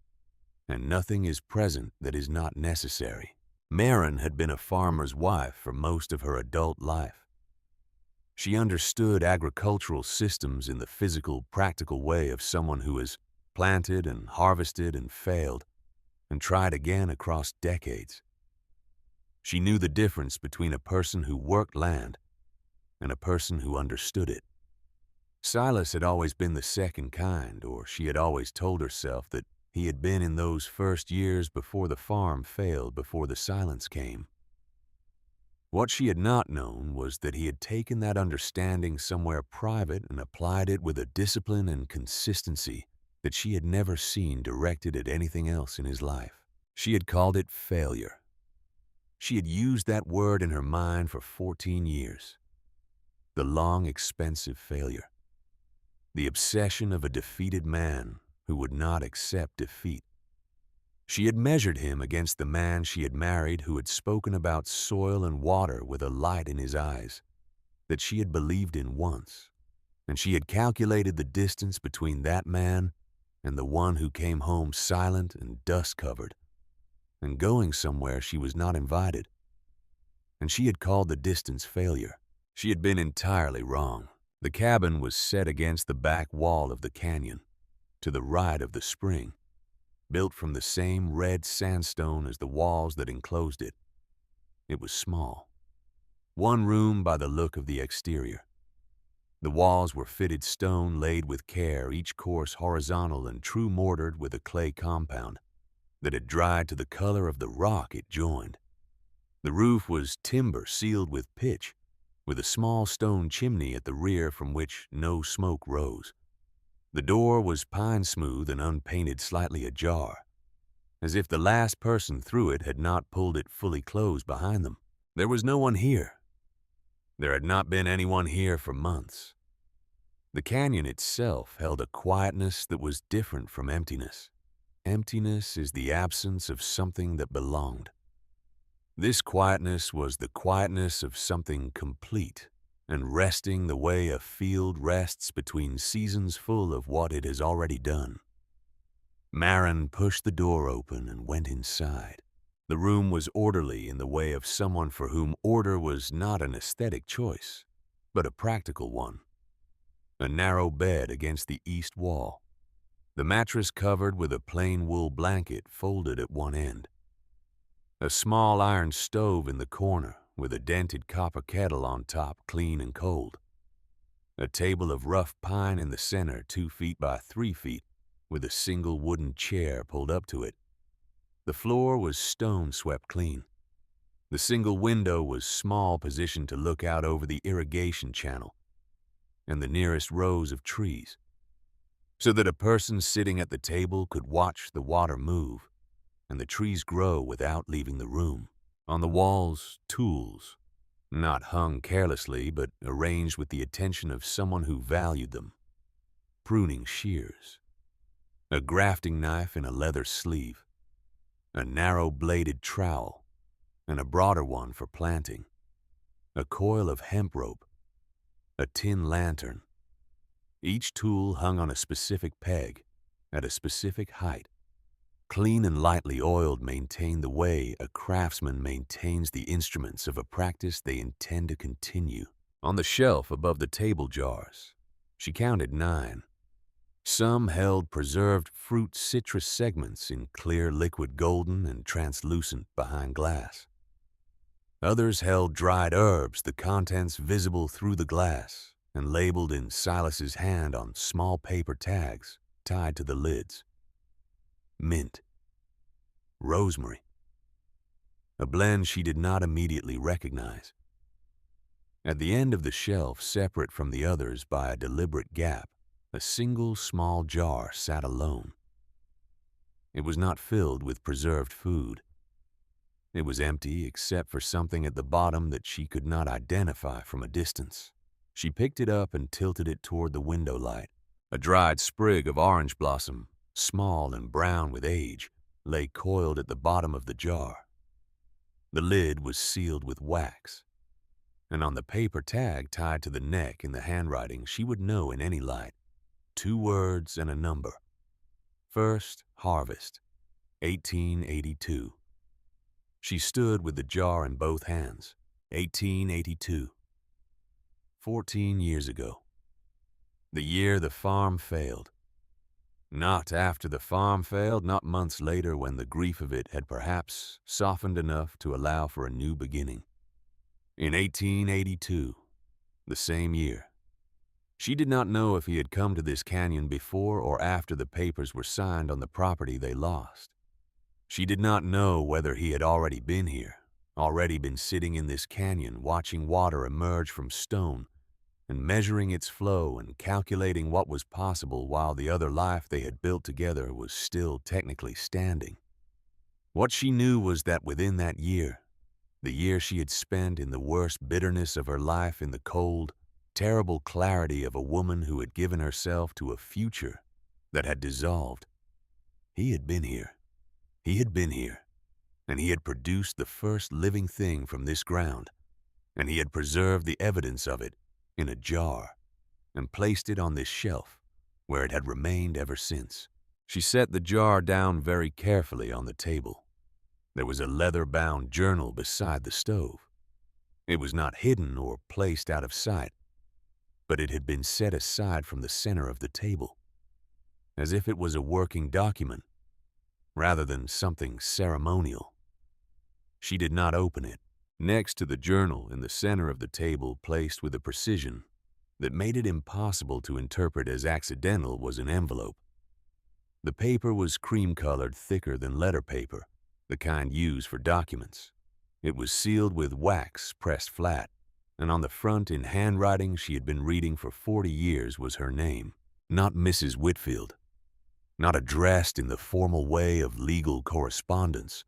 S1: and nothing is present that is not necessary. Marin had been a farmer's wife for most of her adult life. She understood agricultural systems in the physical, practical way of someone who has planted and harvested and failed and tried again across decades. She knew the difference between a person who worked land and a person who understood it. Silas had always been the second kind, or she had always told herself that he had been in those first years before the farm failed, before the silence came. What she had not known was that he had taken that understanding somewhere private and applied it with a discipline and consistency that she had never seen directed at anything else in his life. She had called it failure. She had used that word in her mind for 14 years. The long, expensive failure. The obsession of a defeated man who would not accept defeat. She had measured him against the man she had married, who had spoken about soil and water with a light in his eyes that she had believed in once, and she had calculated the distance between that man and the one who came home silent and dust-covered and going somewhere she was not invited. and she had called the distance failure. She had been entirely wrong. The cabin was set against the back wall of the canyon, to the right of the spring, built from the same red sandstone as the walls that enclosed it. It was small. One room by the look of the exterior. The walls were fitted stone laid with care, each course horizontal and true mortared with a clay compound that had dried to the color of the rock it joined. The roof was timber sealed with pitch, with a small stone chimney at the rear from which no smoke rose. The door was pine smooth and unpainted, slightly ajar, as if the last person through it had not pulled it fully closed behind them. There was no one here. There had not been anyone here for months. The canyon itself held a quietness that was different from emptiness. Emptiness is the absence of something that belonged. This quietness was the quietness of something complete and resting the way a field rests between seasons full of what it has already done. Marin pushed the door open and went inside. The room was orderly in the way of someone for whom order was not an aesthetic choice, but a practical one. A narrow bed against the east wall, the mattress covered with a plain wool blanket folded at one end. A small iron stove in the corner with a dented copper kettle on top, clean and cold. A table of rough pine in the center, 2 feet by 3 feet, with a single wooden chair pulled up to it. The floor was stone swept clean. The single window was small, positioned to look out over the irrigation channel and the nearest rows of trees, so that a person sitting at the table could watch the water move and the trees grow without leaving the room. On the walls, tools, not hung carelessly, but arranged with the attention of someone who valued them. Pruning shears, a grafting knife in a leather sleeve, a narrow-bladed trowel, and a broader one for planting, a coil of hemp rope, a tin lantern. Each tool hung on a specific peg, at a specific height. Clean and lightly oiled, maintained the way a craftsman maintains the instruments of a practice they intend to continue. On the shelf above the table jars, she counted 9. Some held preserved fruit citrus segments in clear liquid golden and translucent behind glass. Others held dried herbs, the contents visible through the glass and labeled in Silas's hand on small paper tags tied to the lids. Mint, rosemary, a blend she did not immediately recognize. At the end of the shelf, separate from the others by a deliberate gap, a single small jar sat alone. It was not filled with preserved food. It was empty except for something at the bottom that she could not identify from a distance. She picked it up and tilted it toward the window light. A dried sprig of orange blossom, small and brown with age, lay coiled at the bottom of the jar. The lid was sealed with wax, and on the paper tag tied to the neck in the handwriting she would know in any light. 2 words and a number. First harvest, 1882. She stood with the jar in both hands. 1882. 14 years ago. The year the farm failed. Not after the farm failed, not months later when the grief of it had perhaps softened enough to allow for a new beginning. In 1882, the same year. She did not know if he had come to this canyon before or after the papers were signed on the property they lost. She did not know whether he had already been here, already been sitting in this canyon watching water emerge from stone and measuring its flow and calculating what was possible while the other life they had built together was still technically standing. What she knew was that within that year, the year she had spent in the worst bitterness of her life, in the cold, terrible clarity of a woman who had given herself to a future that had dissolved, he had been here. He had been here, and he had produced the first living thing from this ground, and he had preserved the evidence of it in a jar and placed it on this shelf where it had remained ever since. She set the jar down very carefully on the table. There was a leather-bound journal beside the stove. It was not hidden or placed out of sight, but it had been set aside from the center of the table, as if it was a working document rather than something ceremonial. She did not open it. Next to the journal in the center of the table, placed with a precision that made it impossible to interpret as accidental, was an envelope. The paper was cream-colored, thicker than letter paper, the kind used for documents. It was sealed with wax pressed flat, and on the front, in handwriting she had been reading for 40 years, was her name. Not Mrs. Whitfield, not addressed in the formal way of legal correspondence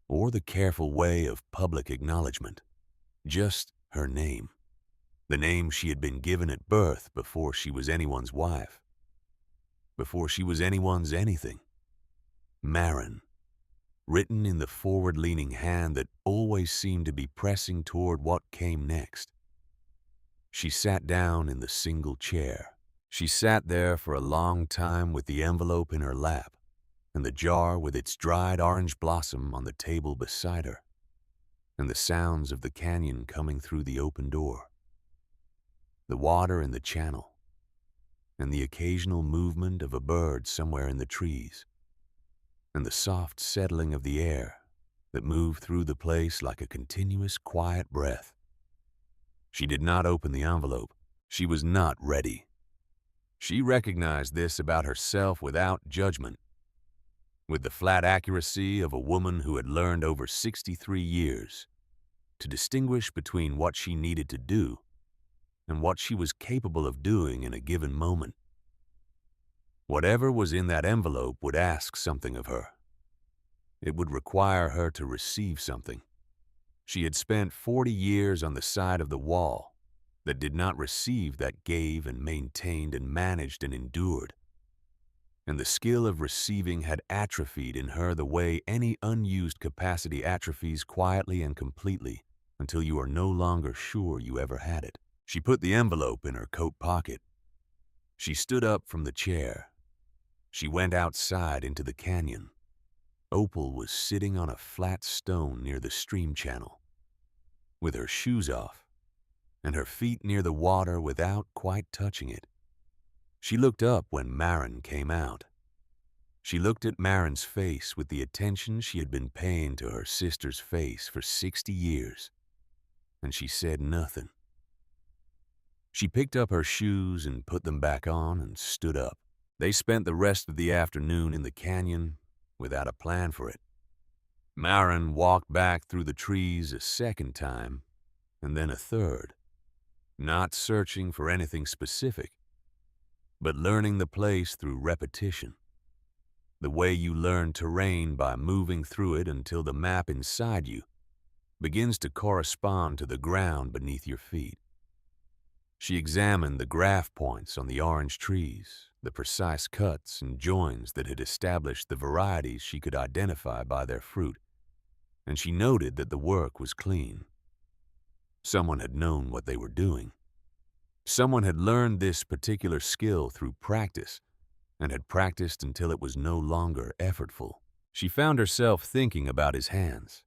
S1: or the careful way of public acknowledgement. Just her name. The name she had been given at birth, before she was anyone's wife, before she was anyone's anything. Marin, written in the forward-leaning hand that always seemed to be pressing toward what came next. She sat down in the single chair. She sat there for a long time with the envelope in her lap and the jar with its dried orange blossom on the table beside her, and the sounds of the canyon coming through the open door, the water in the channel, and the occasional movement of a bird somewhere in the trees, and the soft settling of the air that moved through the place like a continuous quiet breath. She did not open the envelope. She was not ready. She recognized this about herself without judgment, with the flat accuracy of a woman who had learned over 63 years to distinguish between what she needed to do and what she was capable of doing in a given moment. Whatever was in that envelope would ask something of her. It would require her to receive something. She had spent 40 years on the side of the wall that did not receive, that gave and maintained and managed and endured. And the skill of receiving had atrophied in her the way any unused capacity atrophies quietly and completely until you are no longer sure you ever had it. She put the envelope in her coat pocket. She stood up from the chair. She went outside into the canyon. Opal was sitting on a flat stone near the stream channel, with her shoes off and her feet near the water without quite touching it. She looked up when Marin came out. She looked at Marin's face with the attention she had been paying to her sister's face for 60 years, and she said nothing. She picked up her shoes and put them back on and stood up. They spent the rest of the afternoon in the canyon without a plan for it. Marin walked back through the trees a second time, and then a third, not searching for anything specific, but learning the place through repetition, the way you learn terrain by moving through it until the map inside you begins to correspond to the ground beneath your feet. She examined the graph points on the orange trees, the precise cuts and joins that had established the varieties she could identify by their fruit, and she noted that the work was clean. Someone had known what they were doing. Someone had learned this particular skill through practice and had practiced until it was no longer effortful. She found herself thinking about his hands.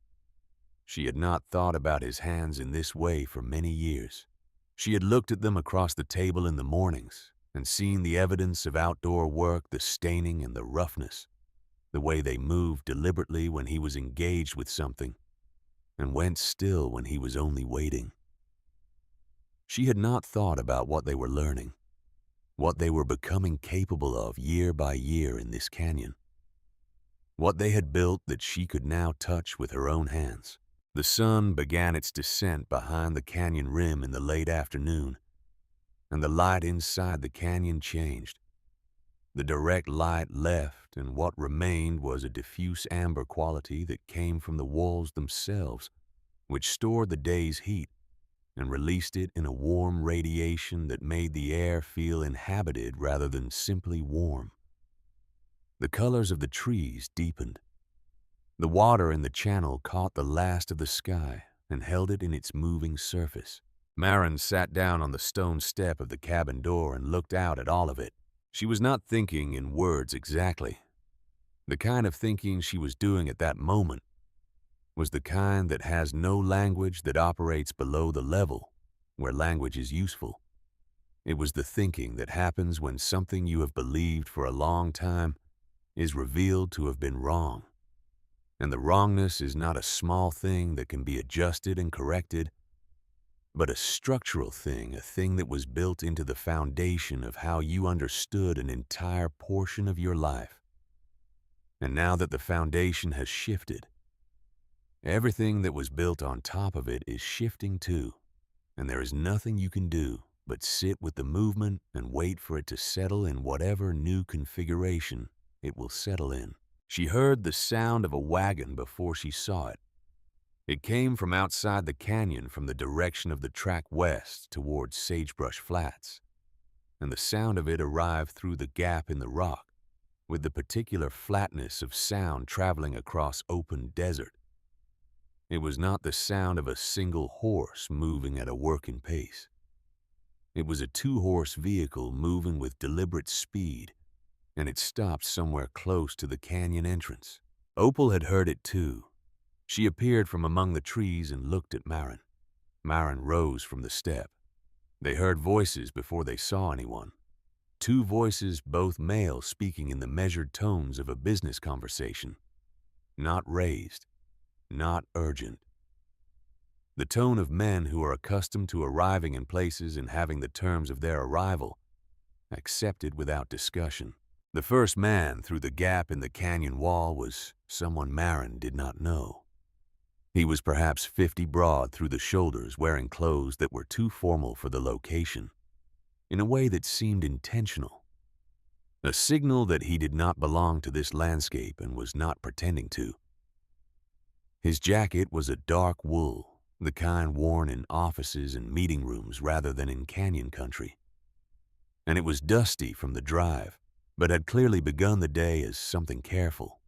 S1: She had not thought about his hands in this way for many years. She had looked at them across the table in the mornings and seen the evidence of outdoor work, the staining and the roughness, the way they moved deliberately when he was engaged with something and went still when he was only waiting. She had not thought about what they were learning, what they were becoming capable of year by year in this canyon, what they had built that she could now touch with her own hands. The sun began its descent behind the canyon rim in the late afternoon, and the light inside the canyon changed. The direct light left, and what remained was a diffuse amber quality that came from the walls themselves, which stored the day's heat and released it in a warm radiation that made the air feel inhabited rather than simply warm. The colors of the trees deepened. The water in the channel caught the last of the sky and held it in its moving surface. Marin sat down on the stone step of the cabin door and looked out at all of it. She was not thinking in words exactly. The kind of thinking she was doing at that moment was the kind that has no language, that operates below the level where language is useful. It was the thinking that happens when something you have believed for a long time is revealed to have been wrong. And the wrongness is not a small thing that can be adjusted and corrected, but a structural thing, a thing that was built into the foundation of how you understood an entire portion of your life. And now that the foundation has shifted, everything that was built on top of it is shifting too, and there is nothing you can do but sit with the movement and wait for it to settle in whatever new configuration it will settle in. She heard the sound of a wagon before she saw it. It came from outside the canyon, from the direction of the track west towards Sagebrush Flats, and the sound of it arrived through the gap in the rock, with the particular flatness of sound traveling across open desert. It was not the sound of a single horse moving at a working pace. It was a two-horse vehicle moving with deliberate speed, and it stopped somewhere close to the canyon entrance. Opal had heard it too. She appeared from among the trees and looked at Marin. Marin rose from the step. They heard voices before they saw anyone. Two voices, both male, speaking in the measured tones of a business conversation. Not raised, not urgent. The tone of men who are accustomed to arriving in places and having the terms of their arrival accepted without discussion. The first man through the gap in the canyon wall was someone Marin did not know. He was perhaps 50 broad through the shoulders, wearing clothes that were too formal for the location, in a way that seemed intentional. A signal that he did not belong to this landscape and was not pretending to. His jacket was a dark wool, the kind worn in offices and meeting rooms rather than in canyon country. And it was dusty from the drive, but had clearly begun the day as something careful.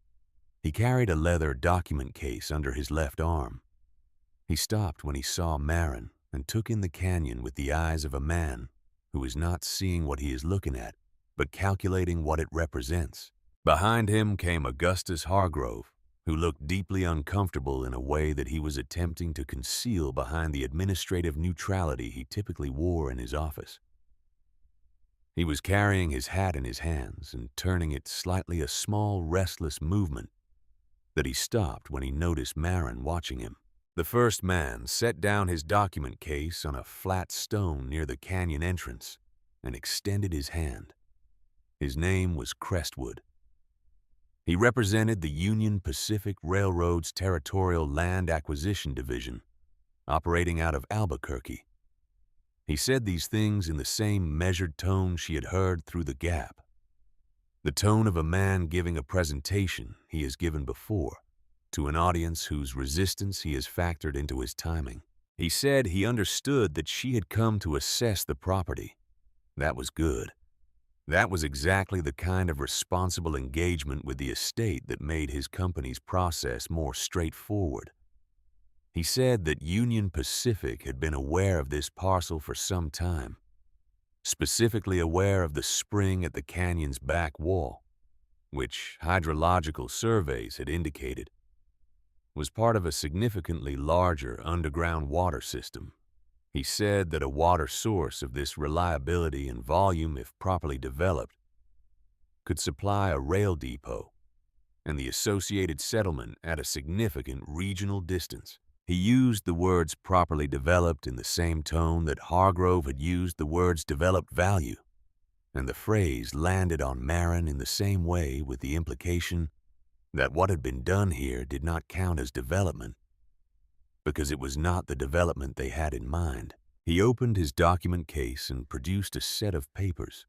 S1: He carried a leather document case under his left arm. He stopped when he saw Marin and took in the canyon with the eyes of a man who is not seeing what he is looking at, but calculating what it represents. Behind him came Augustus Hargrove, who looked deeply uncomfortable in a way that he was attempting to conceal behind the administrative neutrality he typically wore in his office. He was carrying his hat in his hands and turning it slightly, a small, restless movement that he stopped when he noticed Marin watching him. The first man set down his document case on a flat stone near the canyon entrance and extended his hand. His name was Crestwood. He represented the Union Pacific Railroad's Territorial Land Acquisition Division, operating out of Albuquerque. He said these things in the same measured tone she had heard through the gap. The tone of a man giving a presentation he has given before to an audience whose resistance he has factored into his timing. He said he understood that she had come to assess the property. That was good. That was exactly the kind of responsible engagement with the estate that made his company's process more straightforward. He said that Union Pacific had been aware of this parcel for some time, specifically aware of the spring at the canyon's back wall, which hydrological surveys had indicated was part of a significantly larger underground water system. He said that a water source of this reliability and volume, if properly developed, could supply a rail depot and the associated settlement at a significant regional distance. He used the words properly developed in the same tone that Hargrove had used the words developed value, and the phrase landed on Marin in the same way, with the implication that what had been done here did not count as development, because it was not the development they had in mind. He opened his document case and produced a set of papers.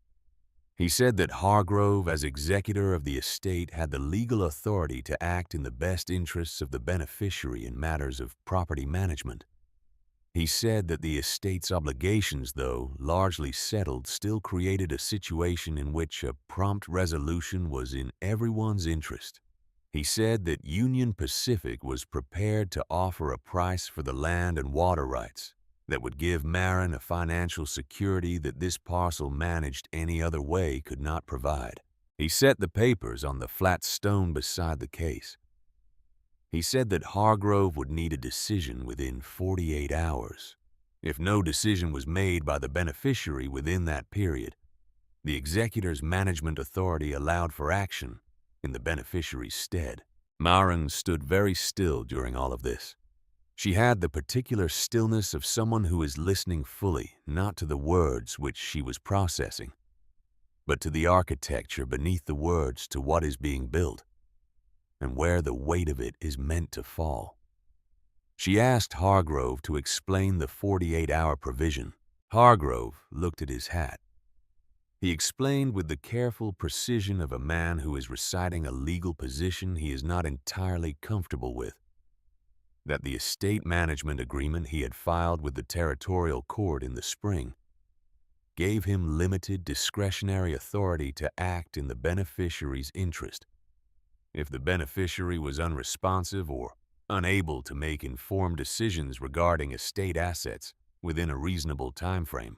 S1: He said that Hargrove, as executor of the estate, had the legal authority to act in the best interests of the beneficiary in matters of property management. He said that the estate's obligations, though largely settled, still created a situation in which a prompt resolution was in everyone's interest. He said that Union Pacific was prepared to offer a price for the land and water rights that would give Marin a financial security that this parcel managed any other way could not provide. He set the papers on the flat stone beside the case. He said that Hargrove would need a decision within 48 hours. If no decision was made by the beneficiary within that period, the executor's management authority allowed for action in the beneficiary's stead. Maren stood very still during all of this. She had the particular stillness of someone who is listening fully, not to the words which she was processing, but to the architecture beneath the words, to what is being built, and where the weight of it is meant to fall. She asked Hargrove to explain the 48-hour provision. Hargrove looked at his hat. He explained with the careful precision of a man who is reciting a legal position he is not entirely comfortable with, that the estate management agreement he had filed with the territorial court in the spring gave him limited discretionary authority to act in the beneficiary's interest. If the beneficiary was unresponsive or unable to make informed decisions regarding estate assets within a reasonable time frame,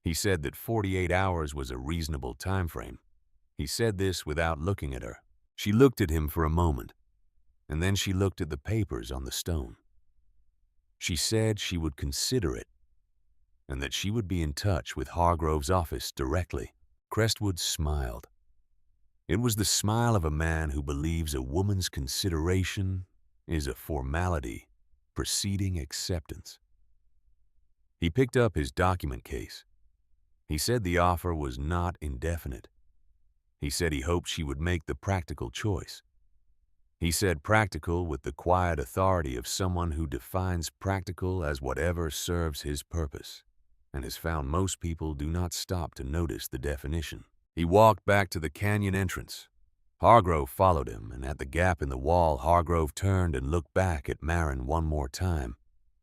S1: he said that 48 hours was a reasonable time frame. He said this without looking at her. She looked at him for a moment, and then she looked at the papers on the stone. She said she would consider it, and that she would be in touch with Hargrove's office directly. Crestwood smiled. It was the smile of a man who believes a woman's consideration is a formality preceding acceptance. He picked up his document case. He said the offer was not indefinite. He said he hoped she would make the practical choice. He said practical with the quiet authority of someone who defines practical as whatever serves his purpose, and has found most people do not stop to notice the definition. He walked back to the canyon entrance. Hargrove followed him, and at the gap in the wall, Hargrove turned and looked back at Maren one more time,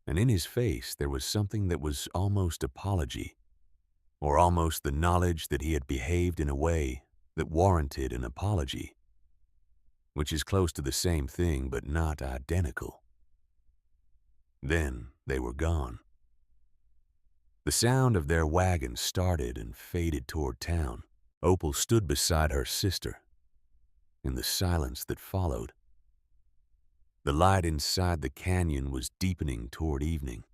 S1: and in his face there was something that was almost apology, or almost the knowledge that he had behaved in a way that warranted an apology, which is close to the same thing but not identical. Then they were gone. The sound of their wagon started and faded toward town. Opal stood beside her sister. In the silence that followed, the light inside the canyon was deepening toward evening.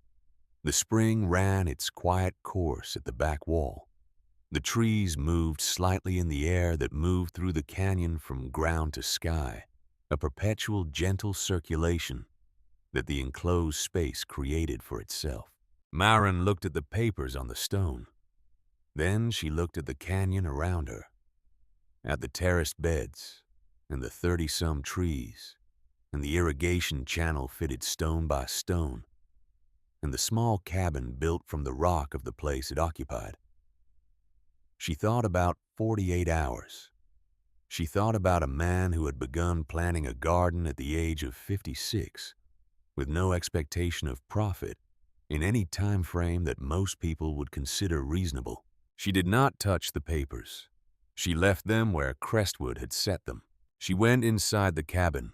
S1: The spring ran its quiet course at the back wall. The trees moved slightly in the air that moved through the canyon from ground to sky, a perpetual gentle circulation that the enclosed space created for itself. Maren looked at the papers on the stone. Then she looked at the canyon around her, at the terraced beds and the 30-some trees and the irrigation channel fitted stone by stone and the small cabin built from the rock of the place it occupied. She thought about 48 hours. She thought about a man who had begun planting a garden at the age of 56, with no expectation of profit in any time frame that most people would consider reasonable. She did not touch the papers. She left them where Crestwood had set them. She went inside the cabin.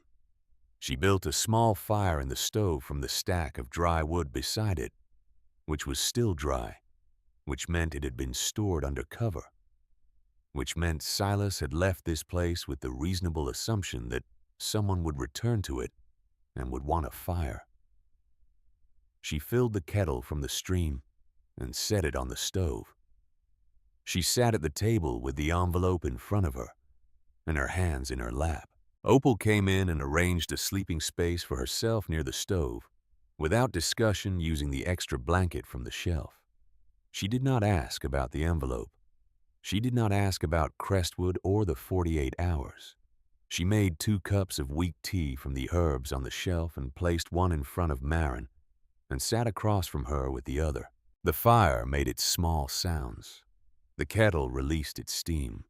S1: She built a small fire in the stove from the stack of dry wood beside it, which was still dry, which meant it had been stored under cover, which meant Silas had left this place with the reasonable assumption that someone would return to it and would want a fire. She filled the kettle from the stream and set it on the stove. She sat at the table with the envelope in front of her and her hands in her lap. Opal came in and arranged a sleeping space for herself near the stove, without discussion, using the extra blanket from the shelf. She did not ask about the envelope. She did not ask about Crestwood or the 48 hours. She made 2 cups of weak tea from the herbs on the shelf and placed one in front of Maren and sat across from her with the other. The fire made its small sounds. The kettle released its steam.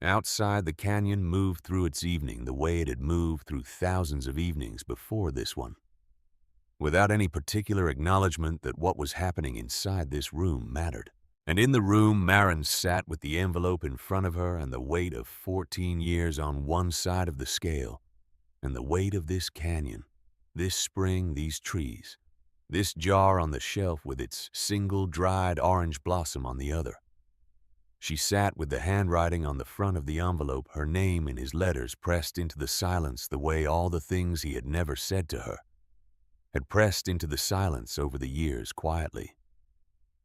S1: Outside, the canyon moved through its evening the way it had moved through thousands of evenings before this one, without any particular acknowledgement that what was happening inside this room mattered. And in the room, Maren sat with the envelope in front of her and the weight of 14 years on one side of the scale, and the weight of this canyon, this spring, these trees, this jar on the shelf with its single dried orange blossom on the other. She sat with the handwriting on the front of the envelope, her name in his letters pressed into the silence the way all the things he had never said to her had pressed into the silence over the years quietly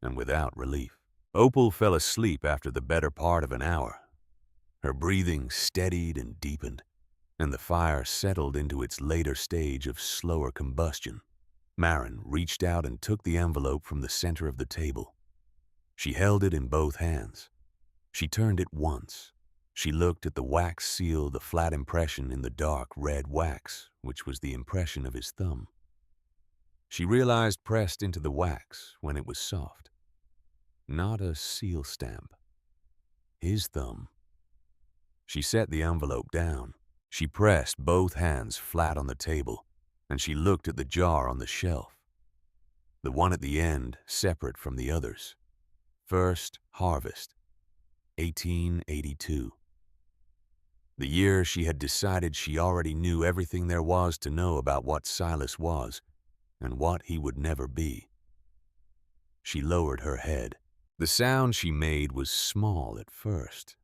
S1: and without relief. Opal fell asleep after the better part of an hour. Her breathing steadied and deepened, and the fire settled into its later stage of slower combustion. Marin reached out and took the envelope from the center of the table. She held it in both hands. She turned it once. She looked at the wax seal, the flat impression in the dark red wax, which was the impression of his thumb. She realized pressed into the wax when it was soft. Not a seal stamp. His thumb. She set the envelope down. She pressed both hands flat on the table, and she looked at the jar on the shelf. The one at the end, separate from the others. First Harvest, 1882. The year she had decided she already knew everything there was to know about what Silas was and what he would never be. She lowered her head. The sound she made was small at first.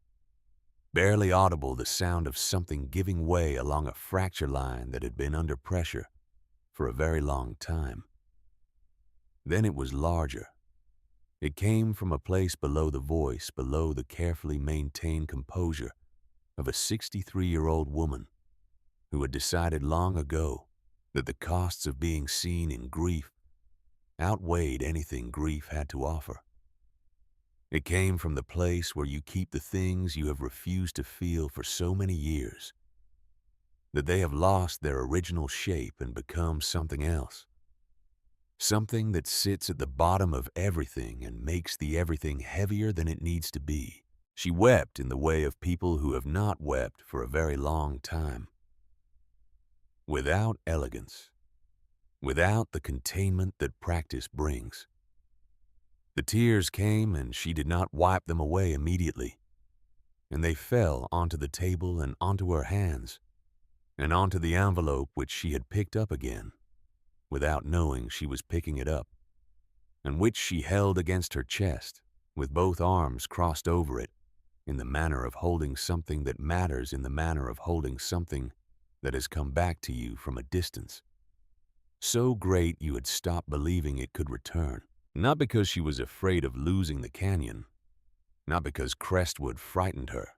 S1: Barely audible, the sound of something giving way along a fracture line that had been under pressure for a very long time. Then it was larger. It came from a place below the voice, below the carefully maintained composure of a 63-year-old woman who had decided long ago that the costs of being seen in grief outweighed anything grief had to offer. It came from the place where you keep the things you have refused to feel for so many years, that they have lost their original shape and become something else. Something that sits at the bottom of everything and makes the everything heavier than it needs to be. She wept in the way of people who have not wept for a very long time. Without elegance, without the containment that practice brings. The tears came and she did not wipe them away immediately, and they fell onto the table and onto her hands and onto the envelope which she had picked up again, without knowing she was picking it up, and which she held against her chest with both arms crossed over it in the manner of holding something that matters, in the manner of holding something that has come back to you from a distance, so great you had stopped believing it could return. Not because she was afraid of losing the canyon, not because Crestwood frightened her,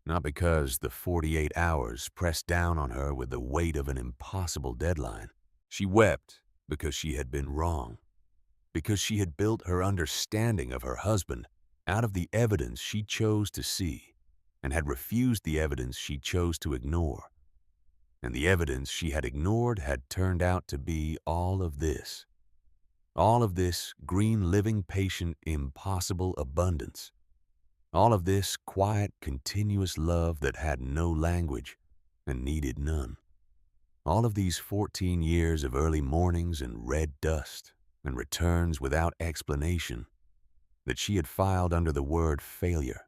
S1: not because the 48 hours pressed down on her with the weight of an impossible deadline. She wept because she had been wrong, because she had built her understanding of her husband out of the evidence she chose to see and had refused the evidence she chose to ignore. And the evidence she had ignored had turned out to be all of this. All of this green, living, patient, impossible abundance. All of this quiet, continuous love that had no language and needed none. All of these 14 years of early mornings and red dust and returns without explanation that she had filed under the word failure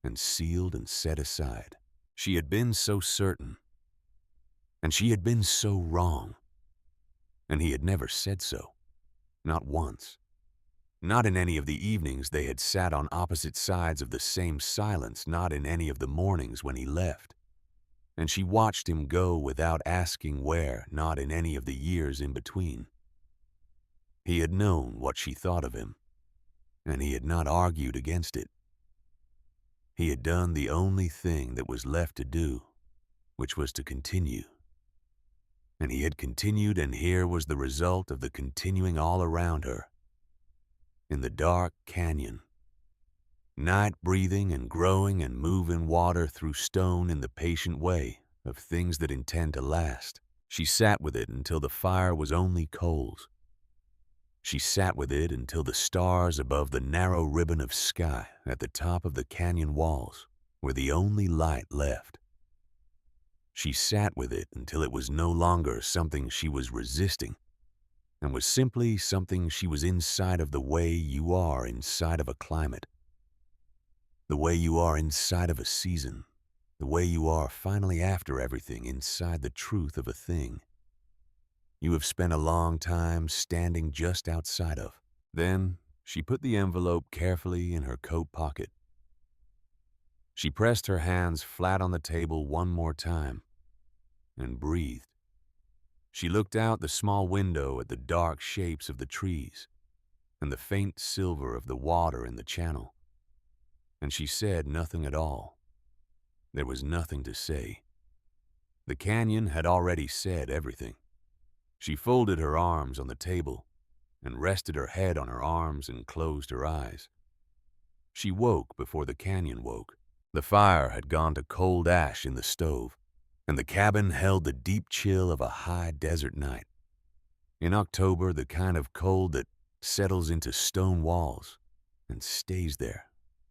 S1: and sealed and set aside. She had been so certain, and she had been so wrong, and he had never said so. Not once. Not in any of the evenings they had sat on opposite sides of the same silence, not in any of the mornings when he left. And she watched him go without asking where, not in any of the years in between. He had known what she thought of him, and he had not argued against it. He had done the only thing that was left to do, which was to continue. And he had continued, and here was the result of the continuing all around her. In the dark canyon, night breathing and growing and moving water through stone in the patient way of things that intend to last. She sat with it until the fire was only coals. She sat with it until the stars above the narrow ribbon of sky at the top of the canyon walls were the only light left. She sat with it until it was no longer something she was resisting and was simply something she was inside of, the way you are inside of a climate, the way you are inside of a season, the way you are finally after everything inside the truth of a thing you have spent a long time standing just outside of. Then she put the envelope carefully in her coat pocket She pressed her hands flat on the table one more time and breathed. She looked out the small window at the dark shapes of the trees and the faint silver of the water in the channel, and she said nothing at all. There was nothing to say. The canyon had already said everything. She folded her arms on the table and rested her head on her arms and closed her eyes. She woke before the canyon woke. The fire had gone to cold ash in the stove, and the cabin held the deep chill of a high desert night. In October, the kind of cold that settles into stone walls and stays there,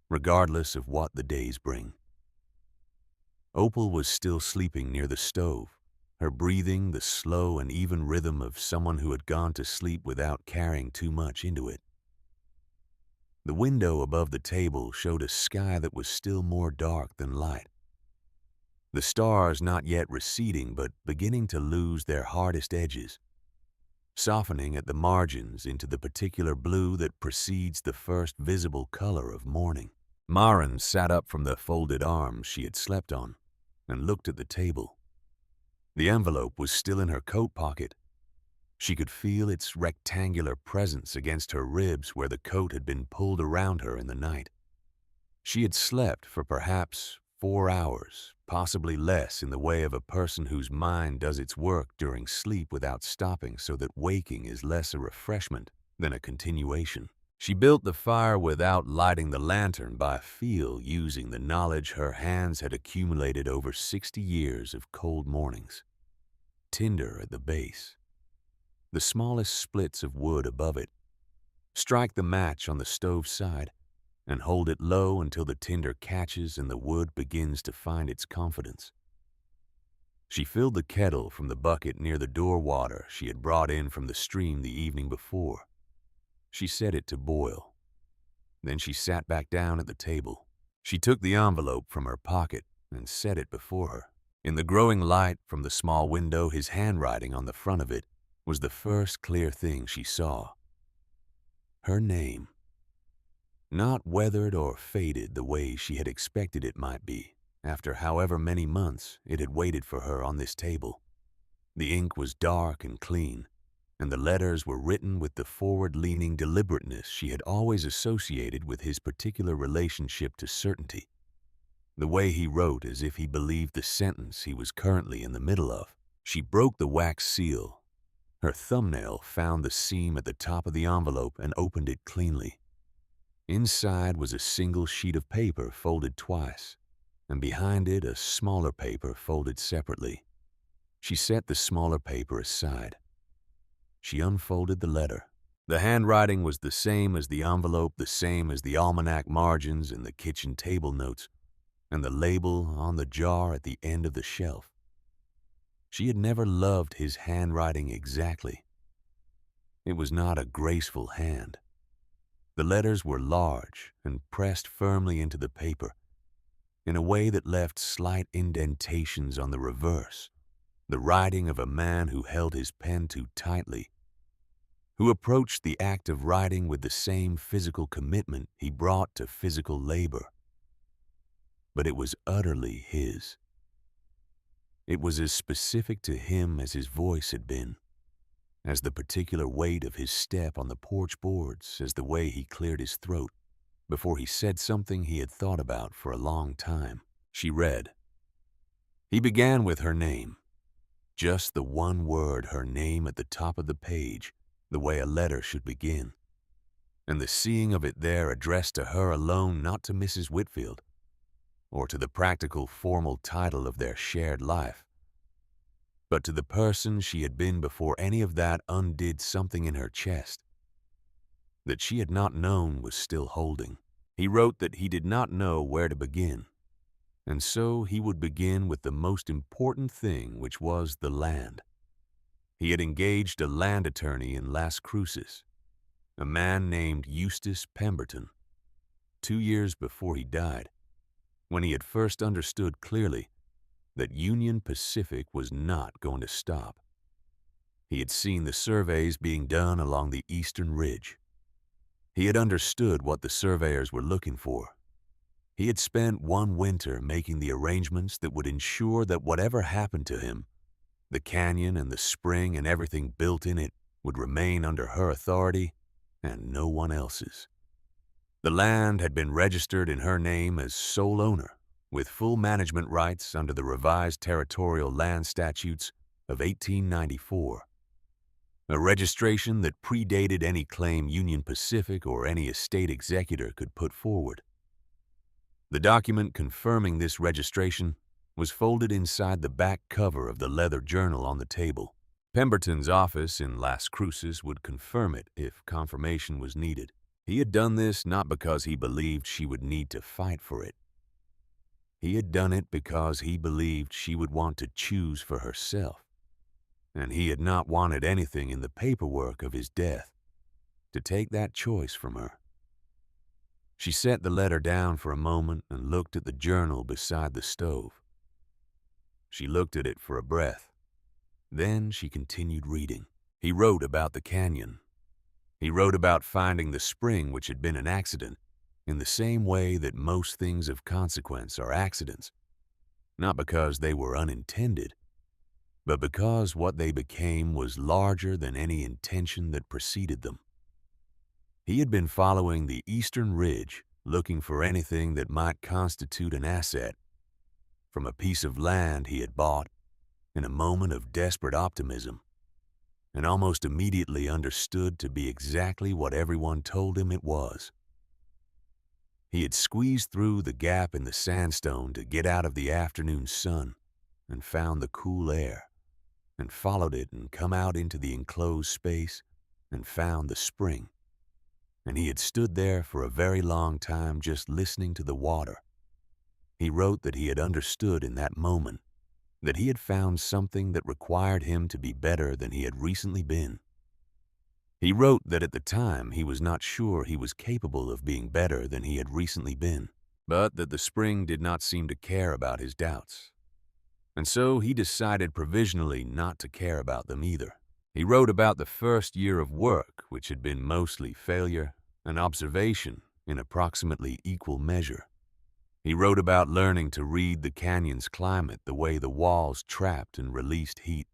S1: regardless of what the days bring. Opal was still sleeping near the stove, her breathing the slow and even rhythm of someone who had gone to sleep without carrying too much into it. The window above the table showed a sky that was still more dark than light. The stars not yet receding but beginning to lose their hardest edges, softening at the margins into the particular blue that precedes the first visible color of morning. Maren sat up from the folded arms she had slept on and looked at the table. The envelope was still in her coat pocket. She could feel its rectangular presence against her ribs where the coat had been pulled around her in the night. She had slept for perhaps 4 hours, possibly less in the way of a person whose mind does its work during sleep without stopping so that waking is less a refreshment than a continuation. She built the fire without lighting the lantern by feel, using the knowledge her hands had accumulated over 60 years of cold mornings. Tinder at the base, the smallest splits of wood above it. Strike the match on the stove side and hold it low until the tinder catches and the wood begins to find its confidence. She filled the kettle from the bucket near the door water she had brought in from the stream the evening before. She set it to boil. Then she sat back down at the table. She took the envelope from her pocket and set it before her. In the growing light from the small window, his handwriting on the front of it was the first clear thing she saw. Her name. Not weathered or faded the way she had expected it might be, after however many months it had waited for her on this table. The ink was dark and clean, and the letters were written with the forward-leaning deliberateness she had always associated with his particular relationship to certainty. The way he wrote as if he believed the sentence he was currently in the middle of. She broke the wax seal. Her thumbnail found the seam at the top of the envelope and opened it cleanly. Inside was a single sheet of paper folded twice, and behind it a smaller paper folded separately. She set the smaller paper aside. She unfolded the letter. The handwriting was the same as the envelope, the same as the almanac margins and the kitchen table notes, and the label on the jar at the end of the shelf. She had never loved his handwriting exactly. It was not a graceful hand. The letters were large and pressed firmly into the paper in a way that left slight indentations on the reverse, the writing of a man who held his pen too tightly, who approached the act of writing with the same physical commitment he brought to physical labor. But it was utterly his. It was as specific to him as his voice had been, as the particular weight of his step on the porch boards, as the way he cleared his throat before he said something he had thought about for a long time. She read. He began with her name, just the one word, her name at the top of the page, the way a letter should begin, and the seeing of it there addressed to her alone, not to Mrs. Whitfield, or to the practical formal title of their shared life, but to the person she had been before any of that undid something in her chest that she had not known was still holding. He wrote that he did not know where to begin, and so he would begin with the most important thing, which was the land. He had engaged a land attorney in Las Cruces, a man named Eustace Pemberton, 2 years before he died, when he had first understood clearly that Union Pacific was not going to stop. He had seen the surveys being done along the eastern ridge. He had understood what the surveyors were looking for. He had spent one winter making the arrangements that would ensure that whatever happened to him, the canyon and the spring and everything built in it would remain under her authority and no one else's. The land had been registered in her name as sole owner, with full management rights under the revised territorial land statutes of 1894, a registration that predated any claim Union Pacific or any estate executor could put forward. The document confirming this registration was folded inside the back cover of the leather journal on the table. Pemberton's office in Las Cruces would confirm it if confirmation was needed. He had done this not because he believed she would need to fight for it. He had done it because he believed she would want to choose for herself, and he had not wanted anything in the paperwork of his death to take that choice from her. She set the letter down for a moment and looked at the journal beside the stove. She looked at it for a breath. Then she continued reading. He wrote about the canyon. He wrote about finding the spring which had been an accident, in the same way that most things of consequence are accidents, not because they were unintended, but because what they became was larger than any intention that preceded them. He had been following the eastern ridge, looking for anything that might constitute an asset, from a piece of land he had bought in a moment of desperate optimism, and almost immediately understood to be exactly what everyone told him it was. He had squeezed through the gap in the sandstone to get out of the afternoon sun and found the cool air, and followed it and come out into the enclosed space and found the spring. And he had stood there for a very long time just listening to the water. He wrote that he had understood in that moment that he had found something that required him to be better than he had recently been. He wrote that at the time he was not sure he was capable of being better than he had recently been, but that the spring did not seem to care about his doubts. And so he decided provisionally not to care about them either. He wrote about the first year of work, which had been mostly failure and observation in approximately equal measure. He wrote about learning to read the canyon's climate, the way the walls trapped and released heat,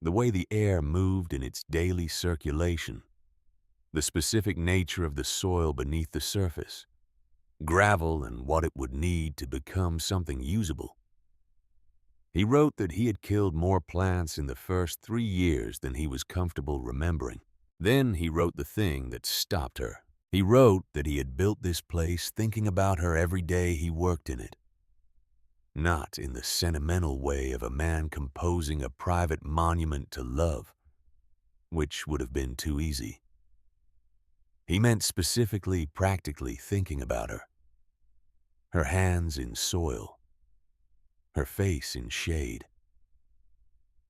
S1: the way the air moved in its daily circulation, the specific nature of the soil beneath the surface, gravel and what it would need to become something usable. He wrote that he had killed more plants in the first 3 years than he was comfortable remembering. Then he wrote the thing that stopped her. He wrote that he had built this place thinking about her every day he worked in it. Not in the sentimental way of a man composing a private monument to love, which would have been too easy. He meant specifically, practically thinking about her. Her hands in soil, her face in shade.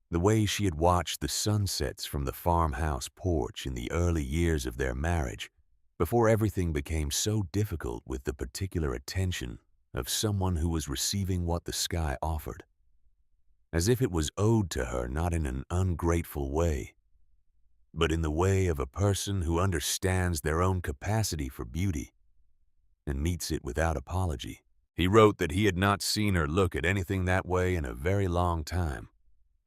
S1: The way she had watched the sunsets from the farmhouse porch in the early years of their marriage, before everything became so difficult with the particular attention of someone who was receiving what the sky offered, as if it was owed to her not in an ungrateful way, but in the way of a person who understands their own capacity for beauty and meets it without apology. He wrote that he had not seen her look at anything that way in a very long time.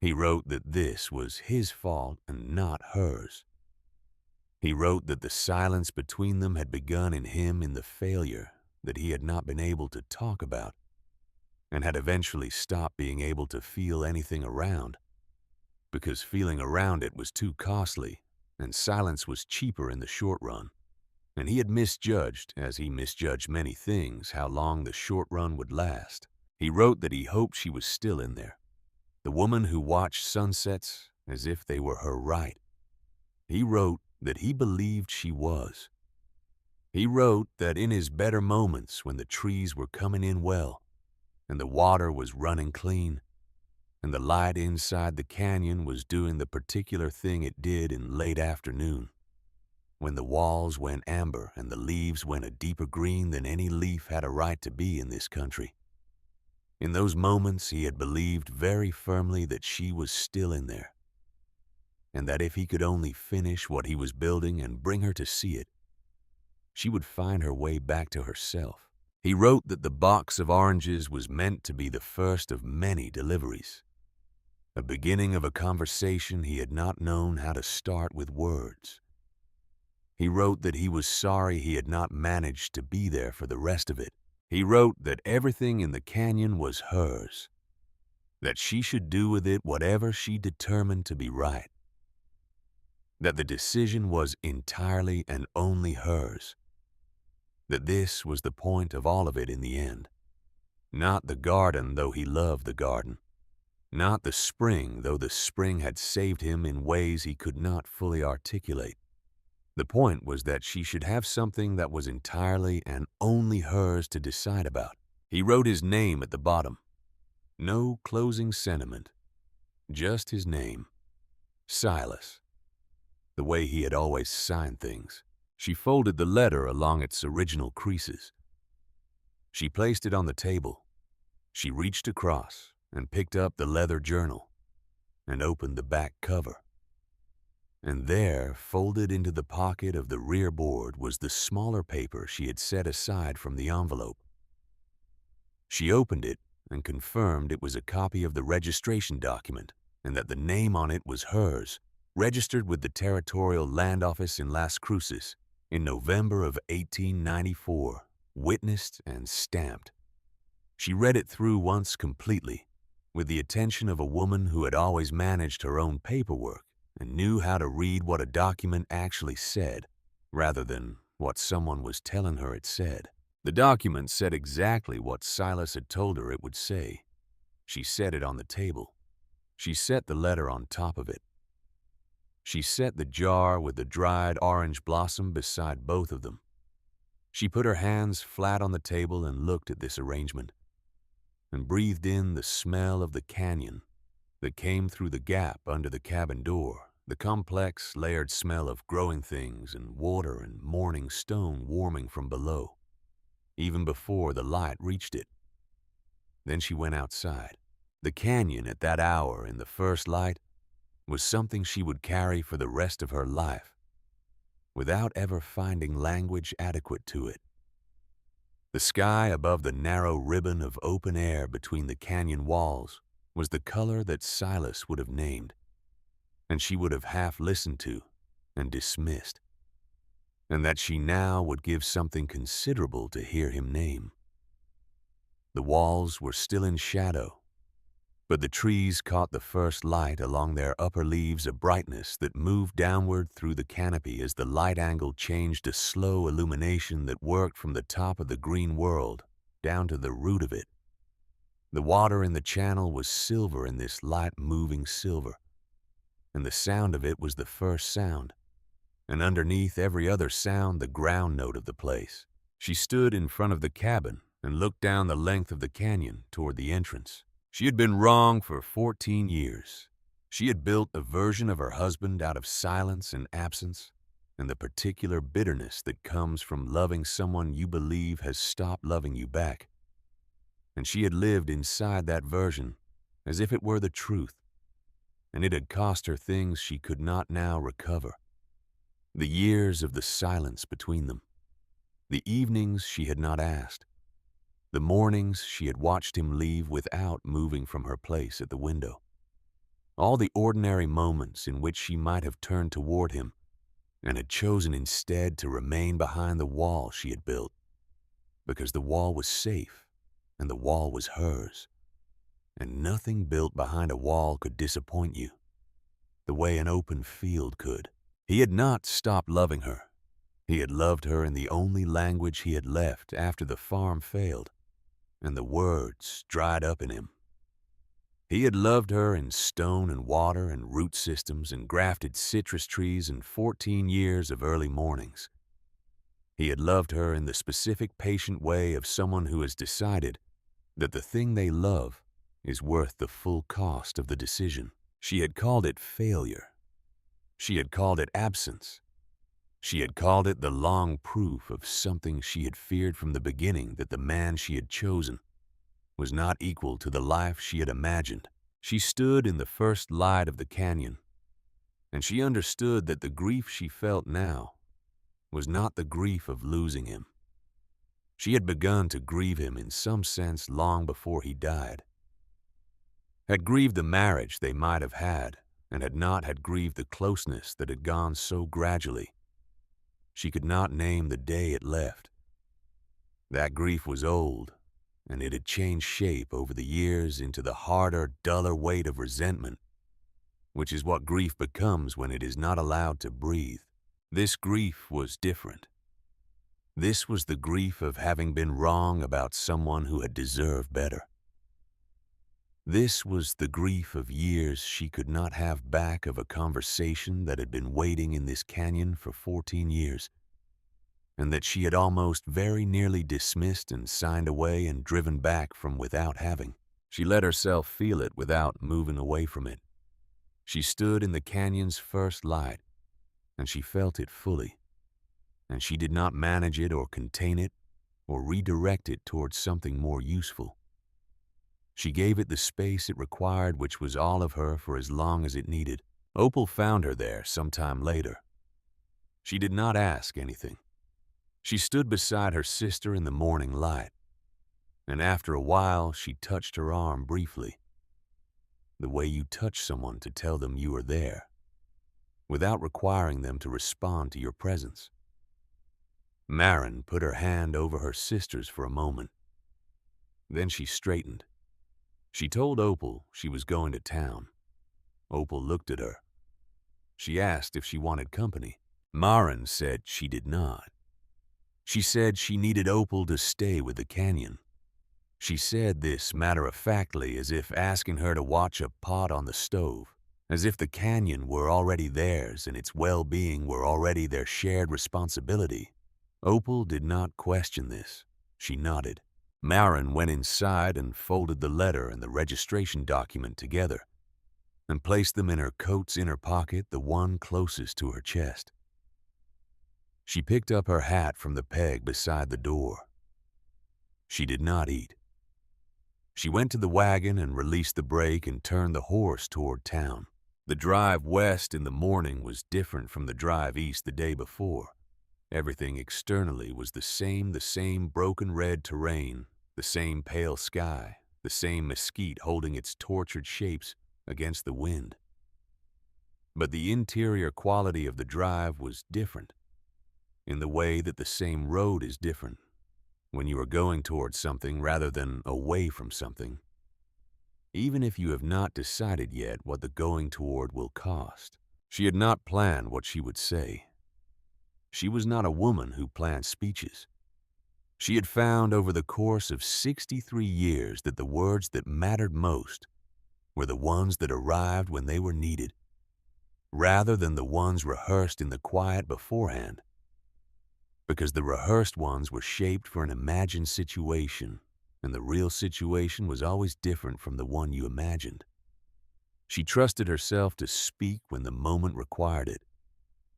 S1: He wrote that this was his fault and not hers. He wrote that the silence between them had begun in him in the failure that he had not been able to talk about, and had eventually stopped being able to feel anything around, because feeling around it was too costly, and silence was cheaper in the short run. And he had misjudged, as he misjudged many things, how long the short run would last. He wrote that he hoped she was still in there, the woman who watched sunsets as if they were her right. He wrote that he believed she was. He wrote that in his better moments, when the trees were coming in well, and the water was running clean, and the light inside the canyon was doing the particular thing it did in late afternoon, when the walls went amber and the leaves went a deeper green than any leaf had a right to be in this country. In those moments he had believed very firmly that she was still in there, and that if he could only finish what he was building and bring her to see it, she would find her way back to herself. He wrote that the box of oranges was meant to be the first of many deliveries, a beginning of a conversation he had not known how to start with words. He wrote that he was sorry he had not managed to be there for the rest of it. He wrote that everything in the canyon was hers, that she should do with it whatever she determined to be right, that the decision was entirely and only hers, that this was the point of all of it in the end. Not the garden, though he loved the garden. Not the spring, though the spring had saved him in ways he could not fully articulate. The point was that she should have something that was entirely and only hers to decide about. He wrote his name at the bottom. No closing sentiment, just his name, Silas, the way he had always signed things. She folded the letter along its original creases. She placed it on the table. She reached across and picked up the leather journal and opened the back cover. And there, folded into the pocket of the rear board, was the smaller paper she had set aside from the envelope. She opened it and confirmed it was a copy of the registration document and that the name on it was hers, registered with the Territorial Land Office in Las Cruces in November of 1894, witnessed and stamped. She read it through once completely, with the attention of a woman who had always managed her own paperwork and knew how to read what a document actually said, rather than what someone was telling her it said. The document said exactly what Silas had told her it would say. She set it on the table. She set the letter on top of it. She set the jar with the dried orange blossom beside both of them. She put her hands flat on the table and looked at this arrangement, and breathed in the smell of the canyon that came through the gap under the cabin door, the complex, layered smell of growing things and water and morning stone warming from below, even before the light reached it. Then she went outside. The canyon at that hour in the first light was something she would carry for the rest of her life, without ever finding language adequate to it. The sky above the narrow ribbon of open air between the canyon walls was the color that Silas would have named, and she would have half listened to and dismissed, and that she now would give something considerable to hear him name. The walls were still in shadow, but the trees caught the first light along their upper leaves, a brightness that moved downward through the canopy as the light angle changed a slow illumination that worked from the top of the green world down to the root of it. The water in the channel was silver in this light moving silver, and the sound of it was the first sound, and underneath every other sound the ground note of the place. She stood in front of the cabin and looked down the length of the canyon toward the entrance. She had been wrong for 14 years. She had built a version of her husband out of silence and absence and the particular bitterness that comes from loving someone you believe has stopped loving you back. And she had lived inside that version as if it were the truth, and it had cost her things she could not now recover. The years of the silence between them, the evenings she had not asked, the mornings she had watched him leave without moving from her place at the window. All the ordinary moments in which she might have turned toward him and had chosen instead to remain behind the wall she had built, because the wall was safe and the wall was hers, and nothing built behind a wall could disappoint you the way an open field could. He had not stopped loving her. He had loved her in the only language he had left after the farm failed, and the words dried up in him. He had loved her in stone and water and root systems and grafted citrus trees and 14 years of early mornings. He had loved her in the specific patient way of someone who has decided that the thing they love is worth the full cost of the decision. She had called it failure. She had called it absence. She had called it the long proof of something she had feared from the beginning, that the man she had chosen was not equal to the life she had imagined. She stood in the first light of the canyon, and she understood that the grief she felt now was not the grief of losing him. She had begun to grieve him in some sense long before he died, had grieved the marriage they might have had, and had grieved the closeness that had gone so gradually. She could not name the day it left. That grief was old, and it had changed shape over the years into the harder, duller weight of resentment, which is what grief becomes when it is not allowed to breathe. This grief was different. This was the grief of having been wrong about someone who had deserved better. This was the grief of years she could not have back, of a conversation that had been waiting in this canyon for 14 years, and that she had almost very nearly dismissed and signed away and driven back from without having. She let herself feel it without moving away from it. She stood in the canyon's first light, and she felt it fully, and she did not manage it or contain it or redirect it towards something more useful. She gave it the space it required, which was all of her for as long as it needed. Opal found her there sometime later. She did not ask anything. She stood beside her sister in the morning light, and after a while she touched her arm briefly, the way you touch someone to tell them you are there, without requiring them to respond to your presence. Maren put her hand over her sister's for a moment. Then she straightened. She told Opal she was going to town. Opal looked at her. She asked if she wanted company. Maren said she did not. She said she needed Opal to stay with the canyon. She said this matter-of-factly, as if asking her to watch a pot on the stove, as if the canyon were already theirs and its well-being were already their shared responsibility. Opal did not question this. She nodded. Maren went inside and folded the letter and the registration document together and placed them in her coat's inner pocket, the one closest to her chest. She picked up her hat from the peg beside the door. She did not eat. She went to the wagon and released the brake and turned the horse toward town. The drive west in the morning was different from the drive east the day before. Everything externally was the same broken red terrain, the same pale sky, the same mesquite holding its tortured shapes against the wind. But the interior quality of the drive was different, in the way that the same road is different when you are going towards something rather than away from something, even if you have not decided yet what the going toward will cost. She had not planned what she would say. She was not a woman who planned speeches. She had found over the course of 63 years that the words that mattered most were the ones that arrived when they were needed, rather than the ones rehearsed in the quiet beforehand, because the rehearsed ones were shaped for an imagined situation, and the real situation was always different from the one you imagined. She trusted herself to speak when the moment required it.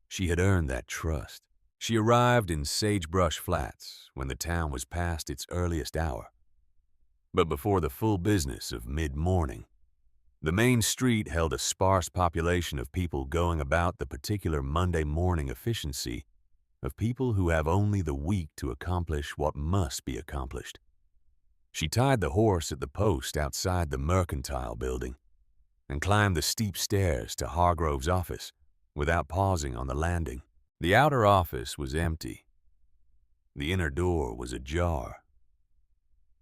S1: She had earned that trust. She arrived in Sagebrush Flats when the town was past its earliest hour, but before the full business of mid-morning. The main street held a sparse population of people going about the particular Monday morning efficiency of people who have only the week to accomplish what must be accomplished. She tied the horse at the post outside the Mercantile Building and climbed the steep stairs to Hargrove's office without pausing on the landing. The outer office was empty. The inner door was ajar.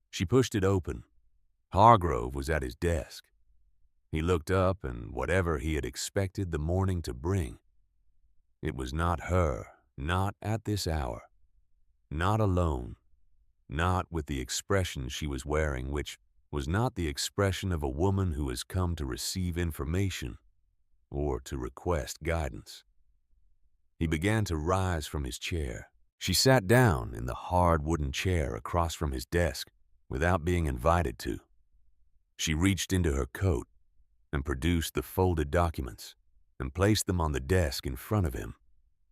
S1: She pushed it open. Hargrove was at his desk. He looked up, and whatever he had expected the morning to bring, it was not her, not at this hour, not alone, not with the expression she was wearing, which was not the expression of a woman who has come to receive information or to request guidance. He began to rise from his chair. She sat down in the hard wooden chair across from his desk without being invited to. She reached into her coat and produced the folded documents and placed them on the desk in front of him,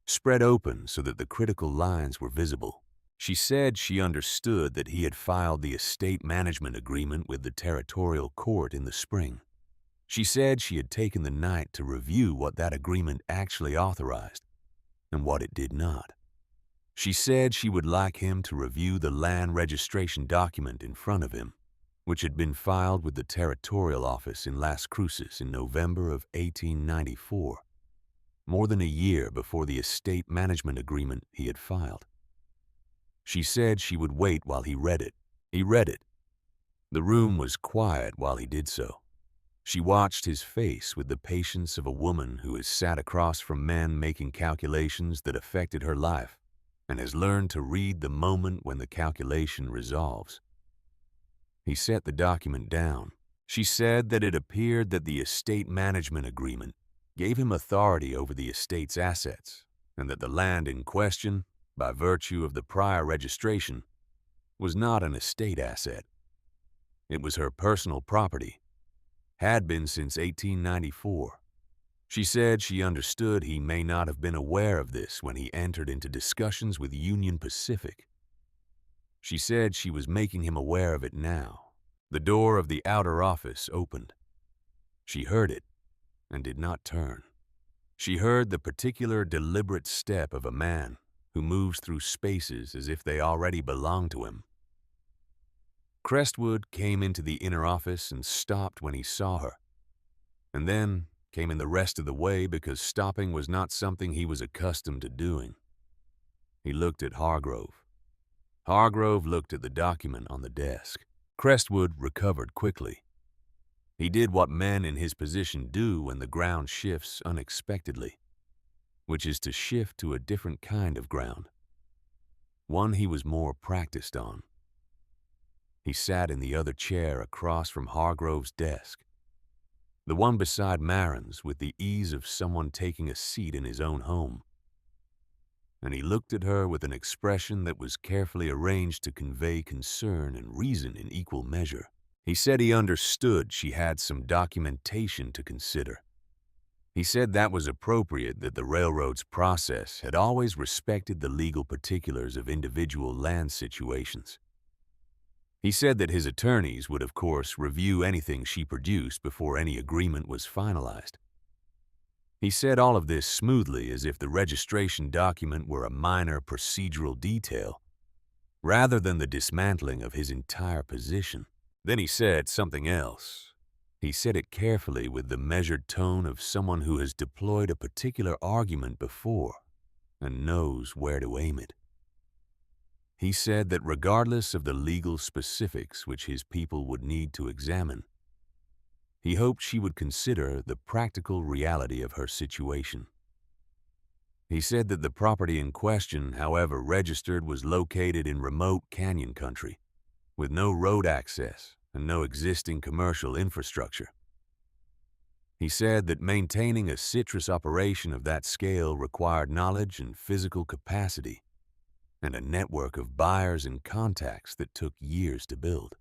S1: spread open so that the critical lines were visible. She said she understood that he had filed the estate management agreement with the territorial court in the spring. She said she had taken the night to review what that agreement actually authorized and what it did not. She said she would like him to review the land registration document in front of him, which had been filed with the territorial office in Las Cruces in November of 1894, more than a year before the estate management agreement he had filed. She said she would wait while he read it. He read it. The room was quiet while he did so. She watched his face with the patience of a woman who has sat across from men making calculations that affected her life and has learned to read the moment when the calculation resolves. He set the document down. She said that it appeared that the estate management agreement gave him authority over the estate's assets, and that the land in question, by virtue of the prior registration, was not an estate asset. It was her personal property, had been since 1894. She said she understood he may not have been aware of this when he entered into discussions with Union Pacific. She said she was making him aware of it now. The door of the outer office opened. She heard it and did not turn. She heard the particular deliberate step of a man who moves through spaces as if they already belong to him. Crestwood came into the inner office and stopped when he saw her, and then came in the rest of the way because stopping was not something he was accustomed to doing. He looked at Hargrove. Hargrove looked at the document on the desk. Crestwood recovered quickly. He did what men in his position do when the ground shifts unexpectedly, which is to shift to a different kind of ground, one he was more practiced on. He sat in the other chair across from Hargrove's desk, the one beside Marin's, with the ease of someone taking a seat in his own home. And he looked at her with an expression that was carefully arranged to convey concern and reason in equal measure. He said he understood she had some documentation to consider. He said that was appropriate, that the railroad's process had always respected the legal particulars of individual land situations. He said that his attorneys would, of course, review anything she produced before any agreement was finalized. He said all of this smoothly, as if the registration document were a minor procedural detail, rather than the dismantling of his entire position. Then he said something else. He said it carefully, with the measured tone of someone who has deployed a particular argument before and knows where to aim it. He said that regardless of the legal specifics which his people would need to examine, he hoped she would consider the practical reality of her situation. He said that the property in question, however registered, was located in remote canyon country, with no road access and no existing commercial infrastructure. He said that maintaining a citrus operation of that scale required knowledge and physical capacity, and a network of buyers and contacts that took years to build.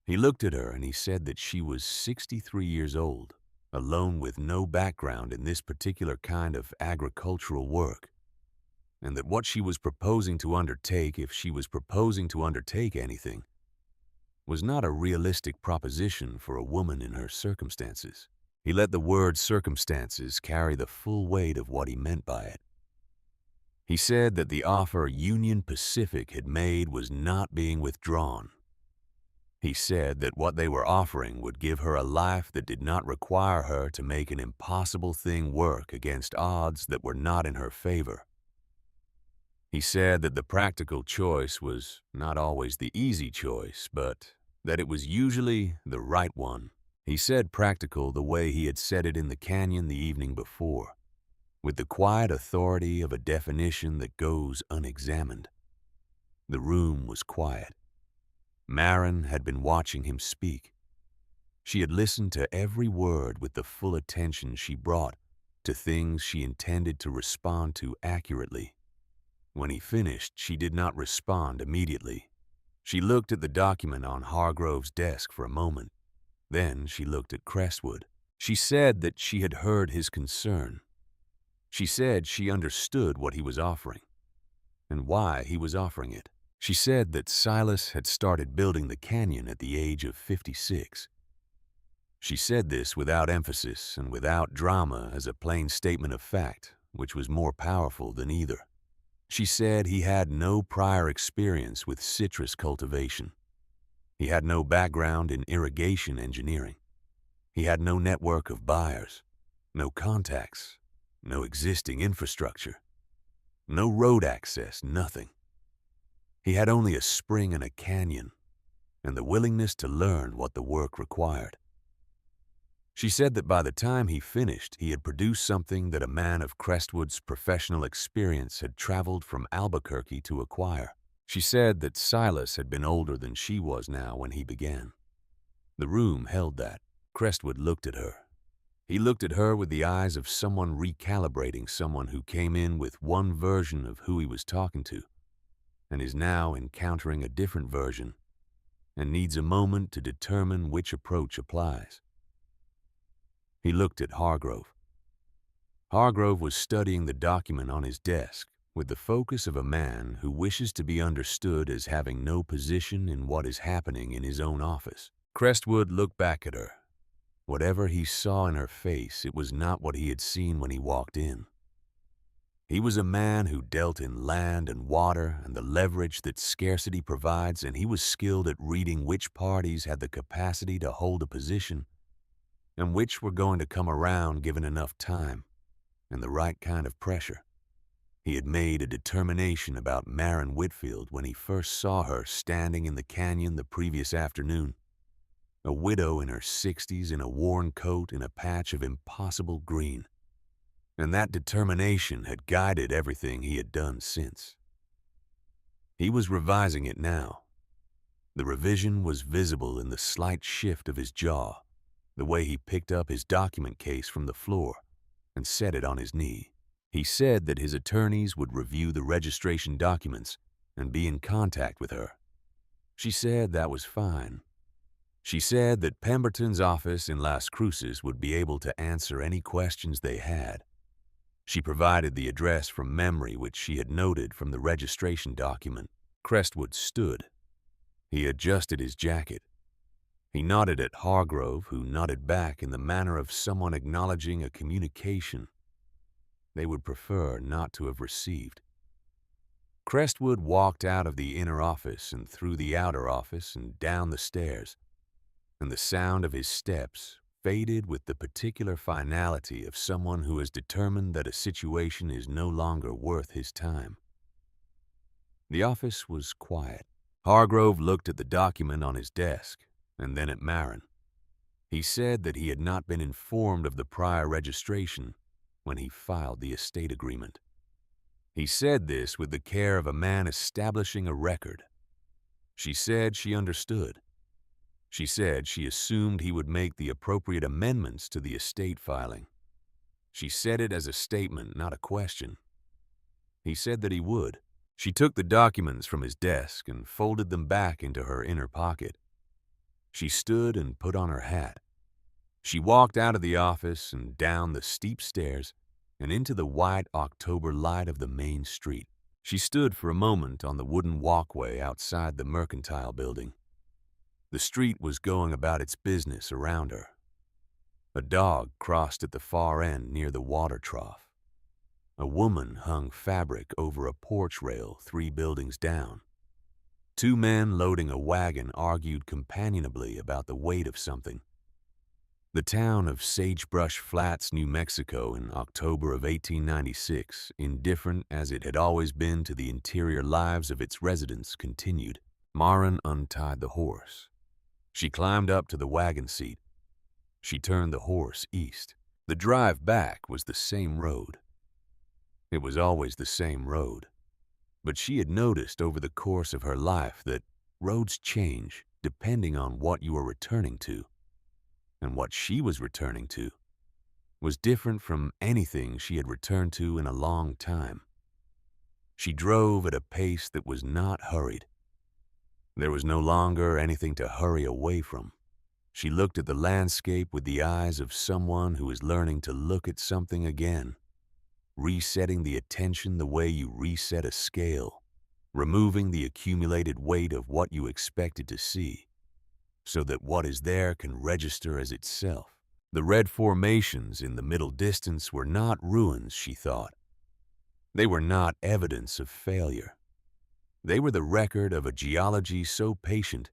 S1: He looked at her and he said that she was 63 years old, alone with no background in this particular kind of agricultural work, and that what she was proposing to undertake, if she was proposing to undertake anything, was not a realistic proposition for a woman in her circumstances. He let the word circumstances carry the full weight of what he meant by it. He said that the offer Union Pacific had made was not being withdrawn. He said that what they were offering would give her a life that did not require her to make an impossible thing work against odds that were not in her favor. He said that the practical choice was not always the easy choice, but that it was usually the right one. He said practical the way he had said it in the canyon the evening before, with the quiet authority of a definition that goes unexamined. The room was quiet. Marin had been watching him speak. She had listened to every word with the full attention she brought to things she intended to respond to accurately. When he finished, she did not respond immediately. She looked at the document on Hargrove's desk for a moment. Then she looked at Crestwood. She said that she had heard his concern. She said she understood what he was offering and why he was offering it. She said that Silas had started building the canyon at the age of 56. She said this without emphasis and without drama, as a plain statement of fact, which was more powerful than either. She said he had no prior experience with citrus cultivation. He had no background in irrigation engineering. He had no network of buyers, no contacts, no existing infrastructure, no road access, nothing. He had only a spring and a canyon, and the willingness to learn what the work required. She said that by the time he finished, he had produced something that a man of Crestwood's professional experience had traveled from Albuquerque to acquire. She said that Silas had been older than she was now when he began. The room held that. Crestwood looked at her. He looked at her with the eyes of someone recalibrating someone who came in with one version of who he was talking to and is now encountering a different version and needs a moment to determine which approach applies. He looked at Hargrove. Hargrove was studying the document on his desk with the focus of a man who wishes to be understood as having no position in what is happening in his own office. Crestwood looked back at her. Whatever he saw in her face, it was not what he had seen when he walked in. He was a man who dealt in land and water and the leverage that scarcity provides, and he was skilled at reading which parties had the capacity to hold a position and which were going to come around given enough time and the right kind of pressure. He had made a determination about Maren Whitfield when he first saw her standing in the canyon the previous afternoon. A widow in her 60s in a worn coat in a patch of impossible green. And that determination had guided everything he had done since. He was revising it now. The revision was visible in the slight shift of his jaw, the way he picked up his document case from the floor and set it on his knee. He said that his attorneys would review the registration documents and be in contact with her. She said that was fine. She said that Pemberton's office in Las Cruces would be able to answer any questions they had. She provided the address from memory which she had noted from the registration document. Crestwood stood. He adjusted his jacket. He nodded at Hargrove, who nodded back in the manner of someone acknowledging a communication they would prefer not to have received. Crestwood walked out of the inner office and through the outer office and down the stairs, and the sound of his steps faded with the particular finality of someone who has determined that a situation is no longer worth his time. The office was quiet. Hargrove looked at the document on his desk and then at Maren. He said that he had not been informed of the prior registration when he filed the estate agreement. He said this with the care of a man establishing a record. She said she understood. She said she assumed he would make the appropriate amendments to the estate filing. She said it as a statement, not a question. He said that he would. She took the documents from his desk and folded them back into her inner pocket. She stood and put on her hat. She walked out of the office and down the steep stairs and into the white October light of the main street. She stood for a moment on the wooden walkway outside the Mercantile Building. The street was going about its business around her. A dog crossed at the far end near the water trough. A woman hung fabric over a porch rail 3 buildings down. 2 men loading a wagon argued companionably about the weight of something. The town of Sagebrush Flats, New Mexico in October of 1896, indifferent as it had always been to the interior lives of its residents, continued. Maren untied the horse. She climbed up to the wagon seat. She turned the horse east. The drive back was the same road. It was always the same road. But she had noticed over the course of her life that roads change depending on what you are returning to. And what she was returning to was different from anything she had returned to in a long time. She drove at a pace that was not hurried. There was no longer anything to hurry away from. She looked at the landscape with the eyes of someone who is learning to look at something again, resetting the attention the way you reset a scale, removing the accumulated weight of what you expected to see, so that what is there can register as itself. The red formations in the middle distance were not ruins, she thought. They were not evidence of failure. They were the record of a geology so patient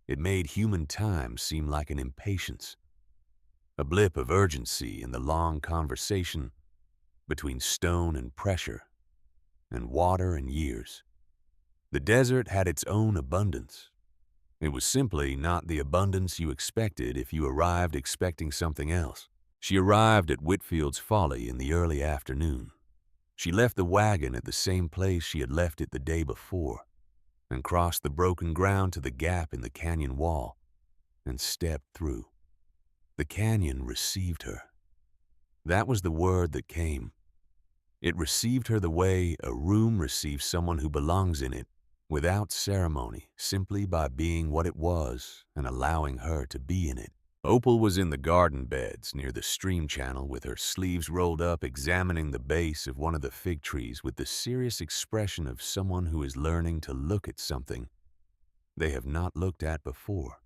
S1: it made human time seem like an impatience, a blip of urgency in the long conversation between stone and pressure, and water and years. The desert had its own abundance. It was simply not the abundance you expected if you arrived expecting something else. She arrived at Whitfield's Folly in the early afternoon. She left the wagon at the same place she had left it the day before, and crossed the broken ground to the gap in the canyon wall, and stepped through. The canyon received her. That was the word that came. It received her the way a room receives someone who belongs in it, without ceremony, simply by being what it was and allowing her to be in it. Opal was in the garden beds near the stream channel with her sleeves rolled up, examining the base of one of the fig trees with the serious expression of someone who is learning to look at something they have not looked at before.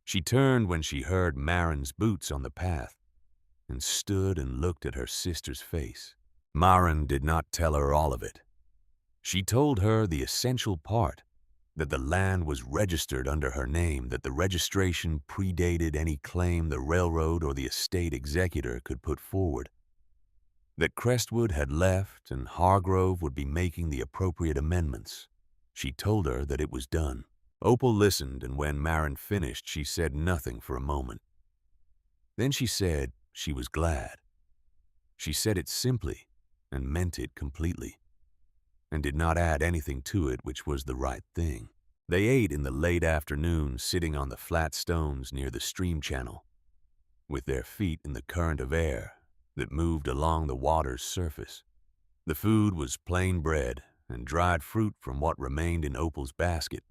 S1: She turned when she heard Marin's boots on the path and stood and looked at her sister's face. Marin did not tell her all of it. She told her the essential part, that the land was registered under her name, that the registration predated any claim the railroad or the estate executor could put forward, that Crestwood had left and Hargrove would be making the appropriate amendments. She told her that it was done. Opal listened, and when Marin finished, she said nothing for a moment. Then she said she was glad. She said it simply and meant it completely, and did not add anything to it, which was the right thing. They ate in the late afternoon, sitting on the flat stones near the stream channel, with their feet in the current of air that moved along the water's surface. The food was plain bread and dried fruit from what remained in Opal's basket,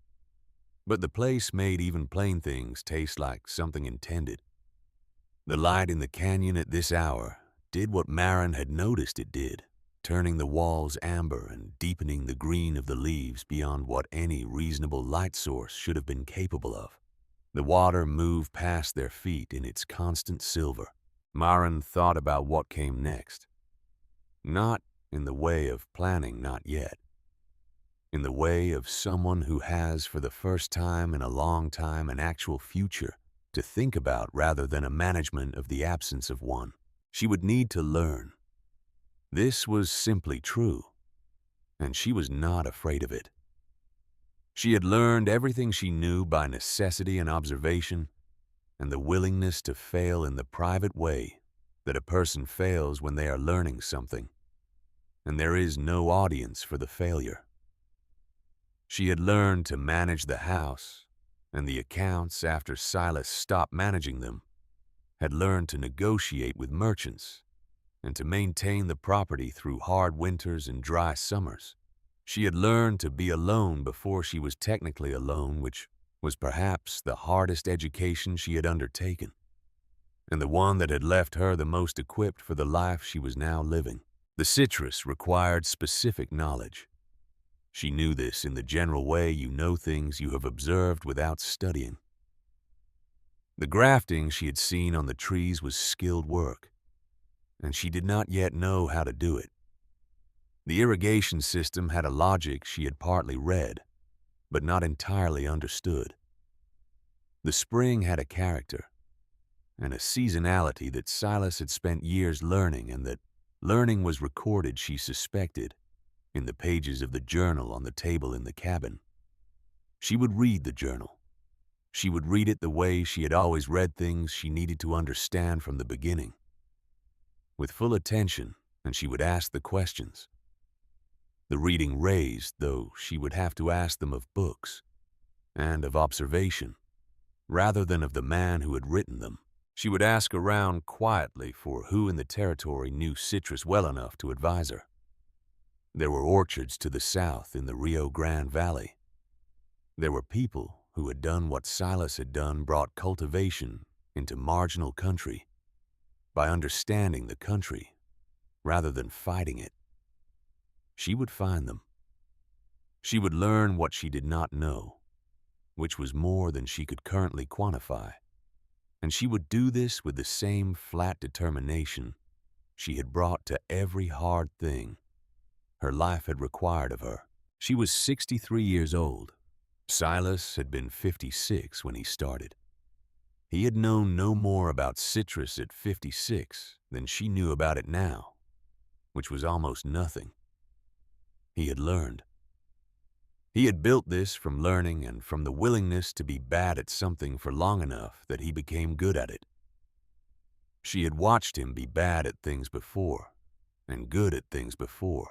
S1: but the place made even plain things taste like something intended. The light in the canyon at this hour did what Marin had noticed it did, turning the walls amber and deepening the green of the leaves beyond what any reasonable light source should have been capable of. The water moved past their feet in its constant silver. Marin thought about what came next. Not in the way of planning, not yet. In the way of someone who has, for the first time in a long time, an actual future to think about rather than a management of the absence of one. She would need to learn. This was simply true, and she was not afraid of it. She had learned everything she knew by necessity and observation, and the willingness to fail in the private way that a person fails when they are learning something, and there is no audience for the failure. She had learned to manage the house and the accounts after Silas stopped managing them, had learned to negotiate with merchants, and to maintain the property through hard winters and dry summers. She had learned to be alone before she was technically alone, which was perhaps the hardest education she had undertaken, and the one that had left her the most equipped for the life she was now living. The citrus required specific knowledge. She knew this in the general way you know things you have observed without studying. The grafting she had seen on the trees was skilled work, and she did not yet know how to do it. The irrigation system had a logic she had partly read, but not entirely understood. The spring had a character and a seasonality that Silas had spent years learning, and that learning was recorded, she suspected, in the pages of the journal on the table in the cabin. She would read the journal. She would read it the way she had always read things she needed to understand from the beginning, with full attention, and she would ask the questions. The reading raised, though she would have to ask them of books and of observation, rather than of the man who had written them. She would ask around quietly for who in the territory knew citrus well enough to advise her. There were orchards to the south in the Rio Grande Valley. There were people who had done what Silas had done, brought cultivation into marginal country by understanding the country rather than fighting it. She would find them. She would learn what she did not know, which was more than she could currently quantify, and she would do this with the same flat determination she had brought to every hard thing her life had required of her. She was 63 years old. Silas had been 56 when he started. He had known no more about citrus at 56 than she knew about it now, which was almost nothing. He had learned. He had built this from learning and from the willingness to be bad at something for long enough that he became good at it. She had watched him be bad at things before and good at things before.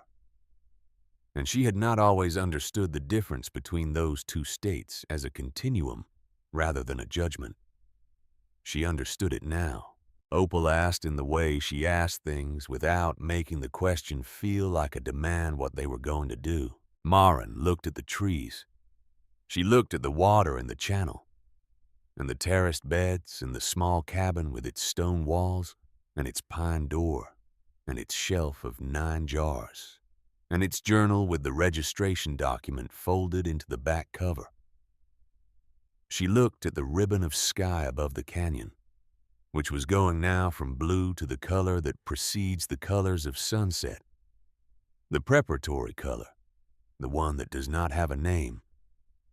S1: And she had not always understood the difference between those two states as a continuum rather than a judgment. She understood it now. Opal asked in the way she asked things without making the question feel like a demand what they were going to do. Maren looked at the trees. She looked at the water in the channel, and the terraced beds, and the small cabin with its stone walls, and its pine door, and its shelf of 9 jars, and its journal with the registration document folded into the back cover. She looked at the ribbon of sky above the canyon, which was going now from blue to the color that precedes the colors of sunset, the preparatory color, the one that does not have a name,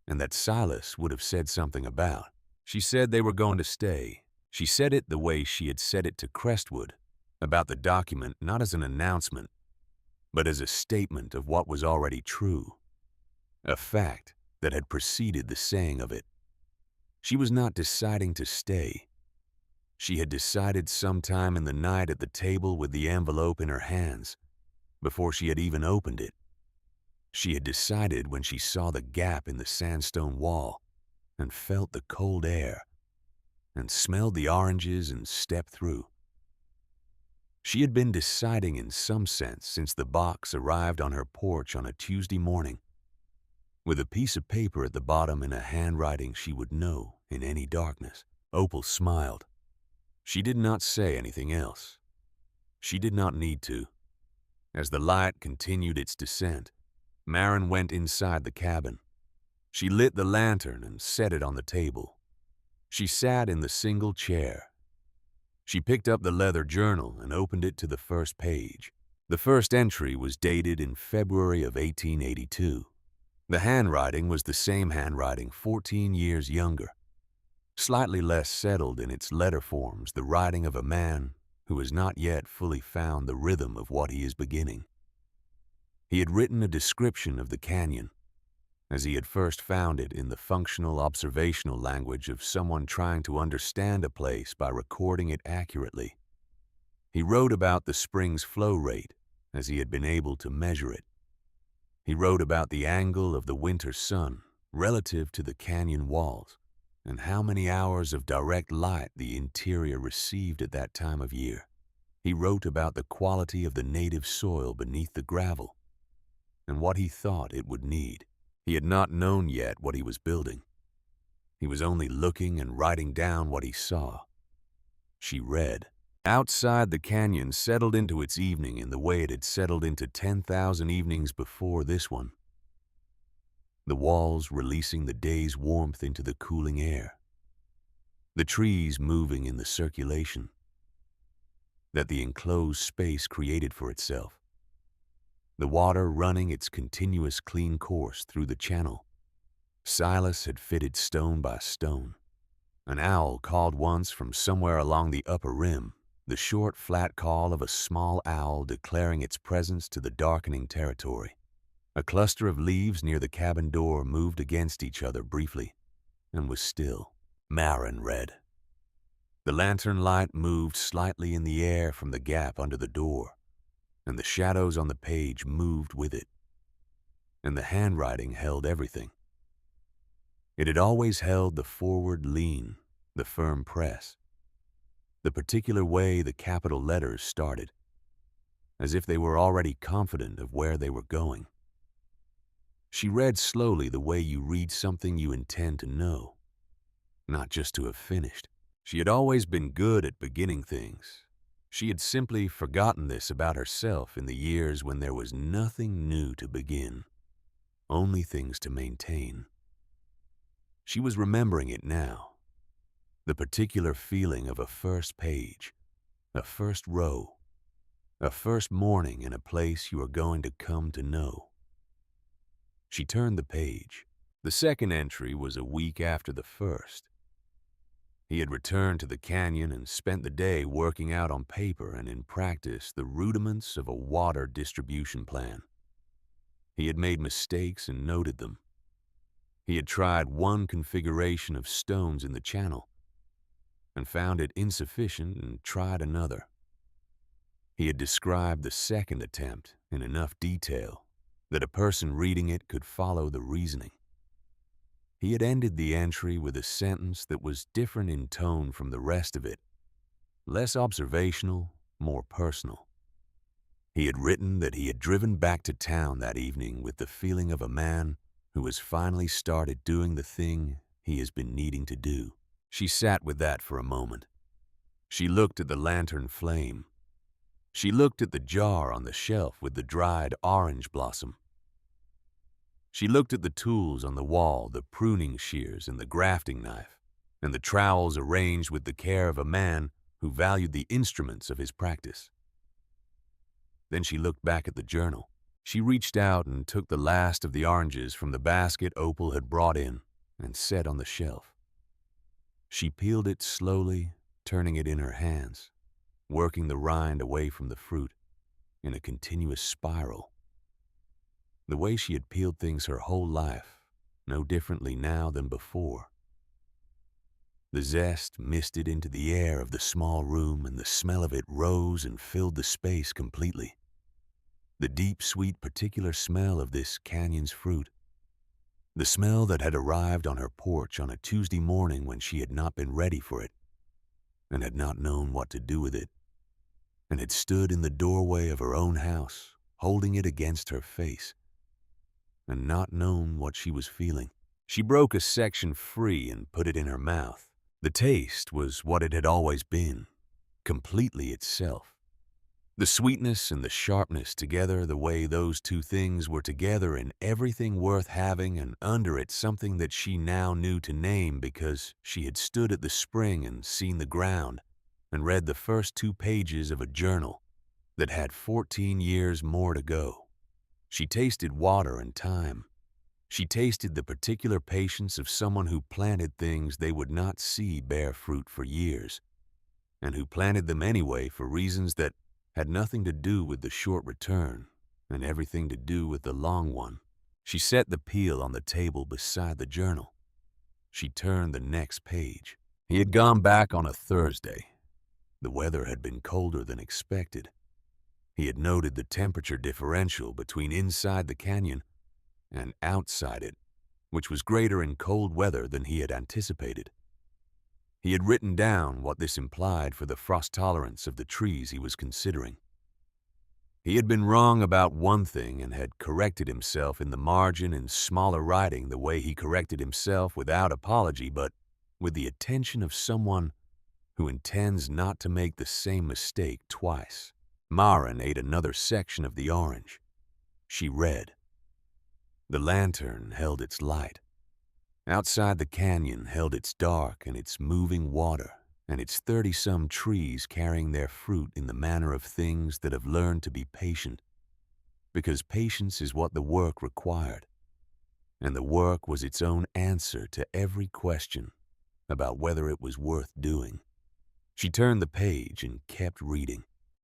S1: and that Silas would have said something about. She said they were going to stay. She said it the way she had said it to Crestwood, about the document not as an announcement, but as a statement of what was already true, a fact that had preceded the saying of it. She was not deciding to stay. She had decided sometime in the night at the table with the envelope in her hands, before she had even opened it. She had decided when she saw the gap in the sandstone wall and felt the cold air and smelled the oranges and stepped through. She had been deciding in some sense since the box arrived on her porch on a Tuesday morning, with a piece of paper at the bottom in a handwriting she would know in any darkness. Opal smiled. She did not say anything else. She did not need to. As the light continued its descent, Maren went inside the cabin. She lit the lantern and set it on the table. She sat in the single chair. She picked up the leather journal and opened it to the first page. The first entry was dated in February of 1882. The handwriting was the same handwriting 14 years younger, slightly less settled in its letter forms, the writing of a man who has not yet fully found the rhythm of what he is beginning. He had written a description of the canyon, as he had first found it in the functional observational language of someone trying to understand a place by recording it accurately. He wrote about the spring's flow rate, as he had been able to measure it. He wrote about the angle of the winter sun relative to the canyon walls, and how many hours of direct light the interior received at that time of year. He wrote about the quality of the native soil beneath the gravel, and what he thought it would need. He had not known yet what he was building. He was only looking and writing down what he saw. She read. Outside, the canyon settled into its evening in the way it had settled into 10,000 evenings before this one. The walls releasing the day's warmth into the cooling air. The trees moving in the circulation that the enclosed space created for itself. The water running its continuous clean course through the channel. Silas had fitted stone by stone. An owl called once from somewhere along the upper rim, the short, flat call of a small owl declaring its presence to the darkening territory. A cluster of leaves near the cabin door moved against each other briefly and was still. Maren read. The lantern light moved slightly in the air from the gap under the door, and the shadows on the page moved with it. And the handwriting held everything. It had always held the forward lean, the firm press, the particular way the capital letters started, as if they were already confident of where they were going. She read slowly the way you read something you intend to know, not just to have finished. She had always been good at beginning things. She had simply forgotten this about herself in the years when there was nothing new to begin, only things to maintain. She was remembering it now, the particular feeling of a first page, a first row, A first morning in a place you are going to come to know. She turned the page. The second entry was a week after the first. He had returned to the canyon and spent the day working out on paper and in practice the rudiments of a water distribution plan. He had made mistakes and noted them. He had tried one configuration of stones in the channel and found it insufficient and tried another. He had described the second attempt in enough detail that a person reading it could follow the reasoning. He had ended the entry with a sentence that was different in tone from the rest of it, less observational, more personal. He had written that he had driven back to town that evening with the feeling of a man who has finally started doing the thing he has been needing to do. She sat with that for a moment. She looked at the lantern flame. She looked at the jar on the shelf with the dried orange blossom. She looked at the tools on the wall, the pruning shears and the grafting knife, and the trowels arranged with the care of a man who valued the instruments of his practice. Then she looked back at the journal. She reached out and took the last of the oranges from the basket Opal had brought in and set on the shelf. She peeled it slowly, turning it in her hands, working the rind away from the fruit in a continuous spiral. The way she had peeled things her whole life, no differently now than before. The zest misted into the air of the small room, and the smell of it rose and filled the space completely. The deep, sweet, particular smell of this canyon's fruit. The smell that had arrived on her porch on a Tuesday morning when she had not been ready for it, and had not known what to do with it, and had stood in the doorway of her own house, holding it against her face, and not known what she was feeling. She broke a section free and put it in her mouth. The taste was what it had always been, completely itself. The sweetness and the sharpness together, the way those two things were together in everything worth having, and under it something that she now knew to name because she had stood at the spring and seen the ground and read the first 2 pages of a journal that had 14 years more to go. She tasted water and time. She tasted the particular patience of someone who planted things they would not see bear fruit for years, and who planted them anyway for reasons that had nothing to do with the short return and everything to do with the long one. She set the peel on the table beside the journal. She turned the next page. He had gone back on a Thursday. The weather had been colder than expected. He had noted the temperature differential between inside the canyon and outside it, which was greater in cold weather than he had anticipated. He had written down what this implied for the frost tolerance of the trees he was considering. He had been wrong about one thing and had corrected himself in the margin in smaller writing the way he corrected himself without apology, but with the attention of someone who intends not to make the same mistake twice. Marin ate another section of the orange. She read. The lantern held its light. Outside the canyon held its dark and its moving water and its 30-some trees carrying their fruit in the manner of things that have learned to be patient, because patience is what the work required, and the work was its own answer to every question about whether it was worth doing. She turned the page and kept reading.